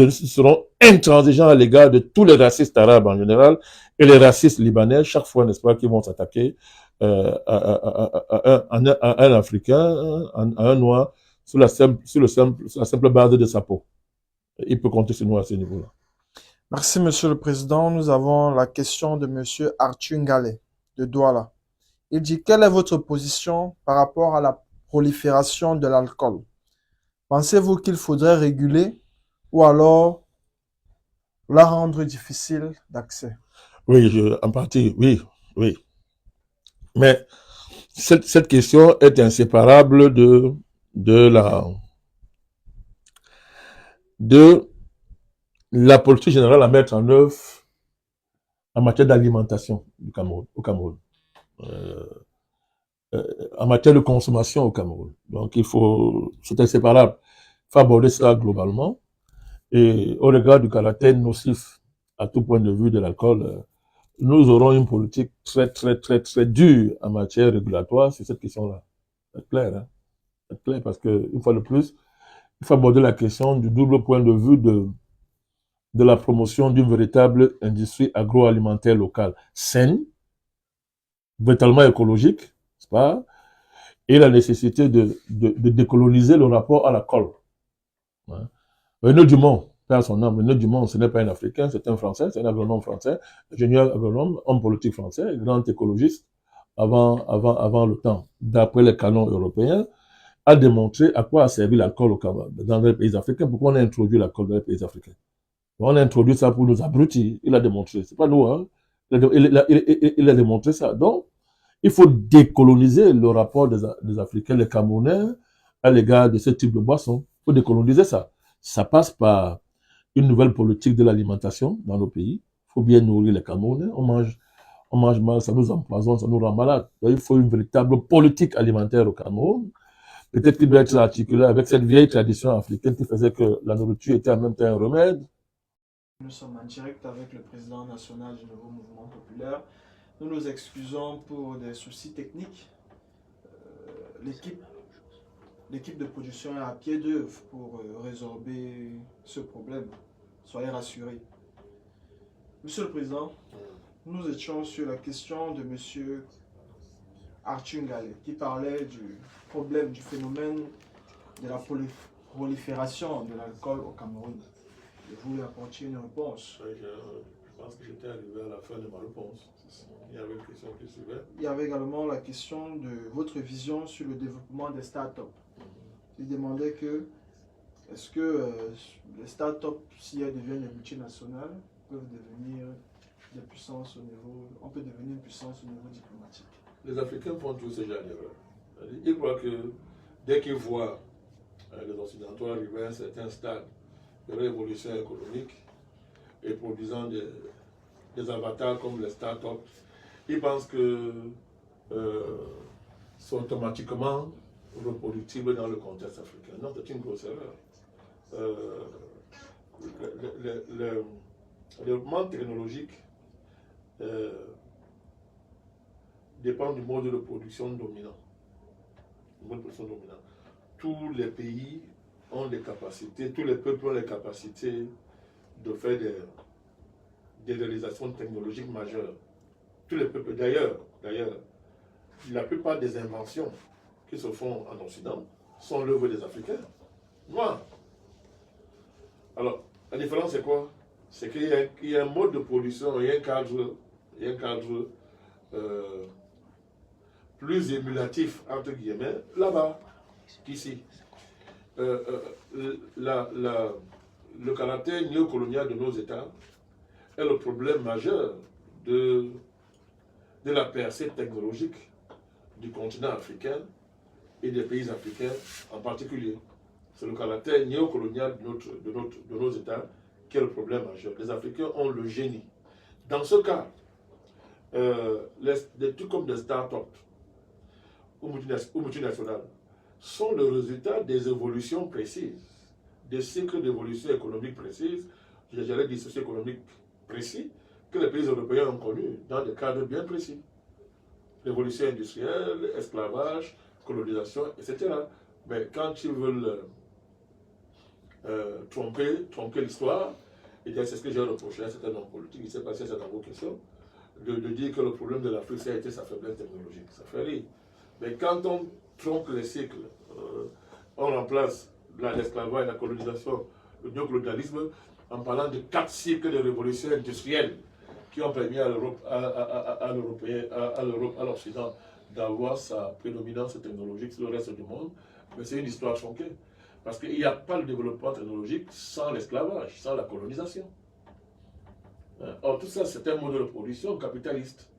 serons intransigeants à l'égard de tous les racistes arabes en général et les racistes libanais, chaque fois, n'est-ce pas, qui vont s'attaquer à un Africain, à un Noir, sur la simple base de sa peau. Il peut compter sur nous à ce niveau-là. Merci, Monsieur le Président. Nous avons la question de Monsieur Arthur Ngale de Douala. Il dit, quelle est votre position par rapport à la prolifération de l'alcool? Pensez-vous qu'il faudrait réguler ou alors la rendre difficile d'accès? Oui, en partie, oui. Mais cette question est inséparable de la politique générale à mettre en œuvre en matière d'alimentation au Cameroun. En matière de consommation au Cameroun. Donc, c'est inséparable. Il faut aborder ça globalement. Et au regard du caractère nocif à tout point de vue de l'alcool, nous aurons une politique très, très, très, très dure en matière régulatoire sur cette question-là. C'est clair, hein? C'est clair parce que, une fois de plus, il faut aborder la question du double point de vue de la promotion d'une véritable industrie agroalimentaire locale saine, véritablement écologique, n'est-ce pas, et la nécessité de décoloniser le rapport à la colle. Hein. René Dumont, père son âme, René Dumont, ce n'est pas un Africain, c'est un Français, c'est un agronome français, ingénieur agronome, homme politique français, grand écologiste, avant le temps, d'après les canons européens, a démontré à quoi a servi l'alcool dans les pays africains, pourquoi on a introduit l'alcool dans les pays africains. On a introduit ça pour nous abrutir, il a démontré, c'est pas nous, hein. Il a démontré ça. Donc, il faut décoloniser le rapport des Africains, les Camerounais, à l'égard de ce type de boisson. Il faut décoloniser ça. Ça passe par une nouvelle politique de l'alimentation dans nos pays. Il faut bien nourrir les Camerounais. On mange mal, ça nous empoisonne, ça nous rend malade. Donc, il faut une véritable politique alimentaire au Cameroun. Peut-être qu'il doit être articulé avec cette vieille tradition africaine qui faisait que la nourriture était en même temps un remède. Nous sommes en direct avec le président national du nouveau mouvement populaire. Nous nous excusons pour des soucis techniques. L'équipe de production est à pied d'œuvre pour résorber ce problème. Soyez rassurés. Monsieur le Président, nous étions sur la question de Monsieur Arthur Ngale qui parlait du problème, du phénomène de la prolifération de l'alcool au Cameroun. Et vous lui apportiez une réponse. Je pense que j'étais arrivé à la fin de ma réponse. Il y avait une question qui suivait. Il y avait également la question de votre vision sur le développement des startups. Il demandait que, est-ce que les startups, si elles deviennent des multinationales, peuvent devenir des puissances au niveau, on peut devenir une puissance au niveau diplomatique. Les Africains font tous ce genre d'erreurs. Ils croient que dès qu'ils voient les Occidentaux arriver à un certain stade de révolution économique et produisant des avatars comme les startups, ils pensent que sont automatiquement reproductibles dans le contexte africain. Non, c'est une grosse erreur. Le développement technologique dépend du mode de production dominant. Tous les pays ont des capacités, tous les peuples ont les capacités de faire des réalisations technologiques majeures. Tous les peuples, d'ailleurs, la plupart des inventions qui se font en Occident sont l'œuvre des Africains noirs. Alors, la différence c'est quoi? c'est qu'il y a un mode de production et un cadre plus émulatif, entre guillemets, là-bas qu'ici. Le caractère néocolonial de nos États est le problème majeur de la percée technologique du continent africain et des pays africains en particulier. C'est le caractère néocolonial de nos États qui est le problème majeur. Les Africains ont le génie. Dans ce cas, des trucs comme des start-up ou multinationales sont le résultat des évolutions précises, des cycles d'évolution économique précises, j'allais dire socio-économiques précis, que les pays européens ont connus dans des cadres bien précis. L'évolution industrielle, esclavage, colonisation, etc. Mais quand ils veulent tromper l'histoire, et c'est ce que j'ai reproché à un certain nombre politiques, il s'est passé cette question, de dire que le problème de l'Afrique, ça a été sa faiblesse technologique. Ça fait rire. Mais quand on trompe les cycles, on remplace l'esclavage, la colonisation, le néocolonialisme, en parlant de 4 cycles de révolution industrielle qui ont permis à l'Europe, à l'Occident, d'avoir sa prédominance technologique sur le reste du monde. Mais c'est une histoire tronquée. Parce qu'il n'y a pas de développement technologique sans l'esclavage, sans la colonisation. Or, tout ça, c'est un modèle de production capitaliste.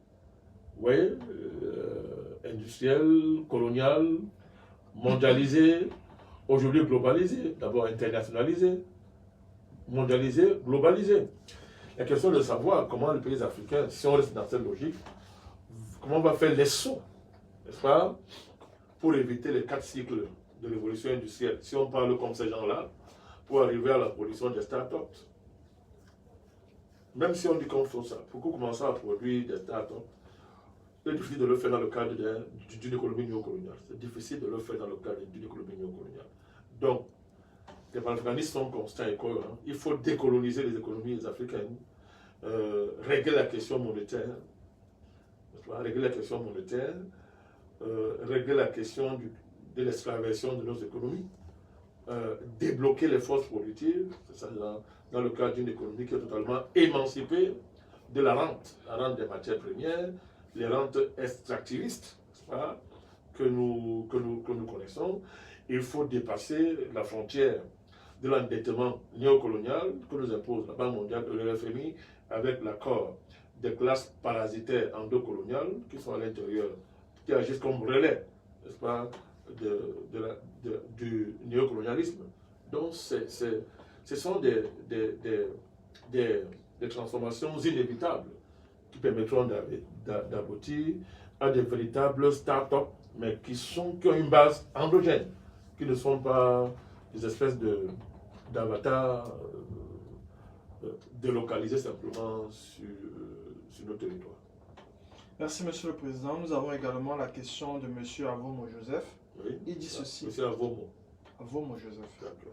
Vous voyez, industriel, colonial, mondialisé, aujourd'hui globalisé, d'abord internationalisé, mondialisé, globalisé. La question de savoir comment les pays africains, si on reste dans cette logique, comment on va faire les sauts, n'est-ce pas, pour éviter les 4 cycles de l'évolution industrielle, si on parle comme ces gens-là, pour arriver à la production des start-up. Même si on dit qu'on fait ça, pourquoi commencer à produire des start-up? C'est difficile de le faire dans le cadre d'une économie néocoloniale. C'est difficile de le faire dans le cadre d'une économie néocoloniale. Donc, les panafricanistes sont constants et cohérents. Il faut décoloniser les économies africaines, régler la question monétaire, régler la question monétaire, régler la question de l'esclavation de nos économies, débloquer les forces productives, c'est ça, dans le cadre d'une économie qui est totalement émancipée de la rente des matières premières, les rentes extractivistes que nous connaissons. Il faut dépasser la frontière de l'endettement néocolonial que nous impose la Banque mondiale et le FMI avec l'accord des classes parasitaires endocoloniales qui sont à l'intérieur, qui agissent comme relais, n'est-ce pas, du néocolonialisme. Donc, ce sont des transformations inévitables qui permettront d'aboutir à des véritables start-up, mais qui ont une base endogène, qui ne sont pas des espèces d'avatars délocalisés simplement sur nos territoires. Merci, Monsieur le Président. Nous avons également la question de Monsieur Avomo Joseph. Oui. Il dit ceci. Monsieur Avomo. Avomo Joseph. D'accord.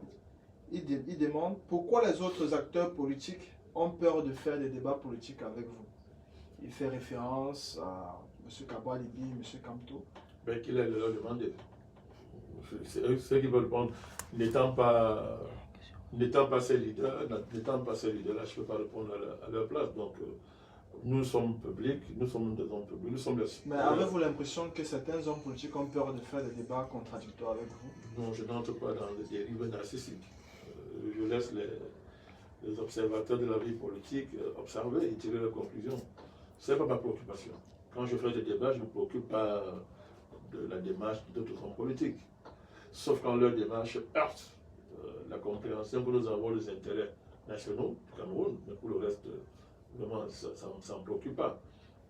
Il demande pourquoi les autres acteurs politiques ont peur de faire des débats politiques avec vous. Il fait référence à M. Kabalibi, M. Kamto. Ben, qu'il aille leur demander. C'est eux qui veulent répondre. N'étant pas ces leaders, là, je ne peux pas répondre à leur place. Donc, nous sommes publics, nous sommes des hommes publics, nous sommes les... Mais avez-vous l'impression que certains hommes politiques ont peur de faire des débats contradictoires avec vous? Non, je n'entre pas dans les dérives narcissiques. Je laisse les observateurs de la vie politique observer et tirer leurs conclusions. Ce n'est pas ma préoccupation. Quand je fais des débats, je ne me préoccupe pas de la démarche d'autres hommes politiques. Sauf quand leur démarche heurte la compréhension que nous avons des intérêts nationaux du Cameroun, mais pour le reste, vraiment, ça ne me préoccupe pas.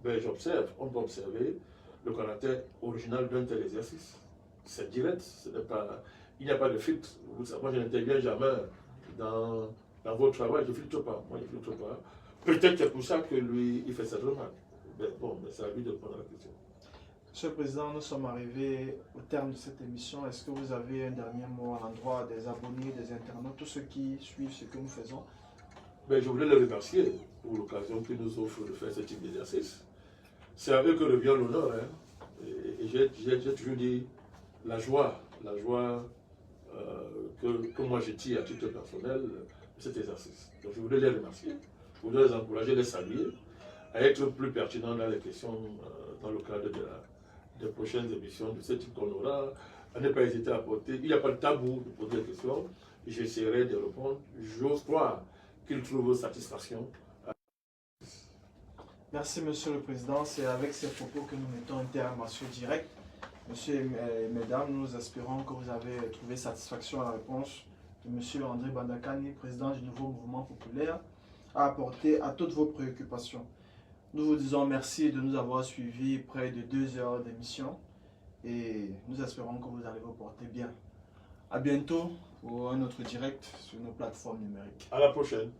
Ben, j'observe, on peut observer le caractère original d'un tel exercice. C'est direct, il n'y a pas de filtre. Moi, je n'interviens jamais dans votre travail, je ne filtre pas. Moi, je ne filtre pas. Peut-être que c'est pour ça que lui, il fait cette remarque. Ben, bon, mais c'est à lui de répondre à la question. Monsieur le Président, nous sommes arrivés au terme de cette émission. Est-ce que vous avez un dernier mot à l'endroit des abonnés, des internautes, tous ceux qui suivent ce que nous faisons? Ben, je voulais les remercier pour l'occasion qu'ils nous offrent de faire ce type d'exercice. C'est à eux que revient l'honneur. Hein. Et j'ai toujours dit la joie que moi j'ai tiré à titre personnel cet exercice. Donc je voudrais les remercier, je voudrais les encourager, les saluer, à être plus pertinents dans les questions dans le cadre des prochaines émissions de ce type qu'on aura, à ne pas hésiter à porter. Il n'y a pas de tabou de poser des questions, j'essaierai de répondre. J'ose croire qu'ils trouvent satisfaction. Merci, Monsieur le Président. C'est avec ces propos que nous mettons un terme à ce direct. Monsieur et mesdames, nous espérons que vous avez trouvé satisfaction à la réponse de Monsieur André Bandakani, président du nouveau mouvement populaire, à apporter à toutes vos préoccupations. Nous vous disons merci de nous avoir suivis près de 2 heures d'émission et nous espérons que vous allez vous porter bien. À bientôt pour un autre direct sur nos plateformes numériques. À la prochaine.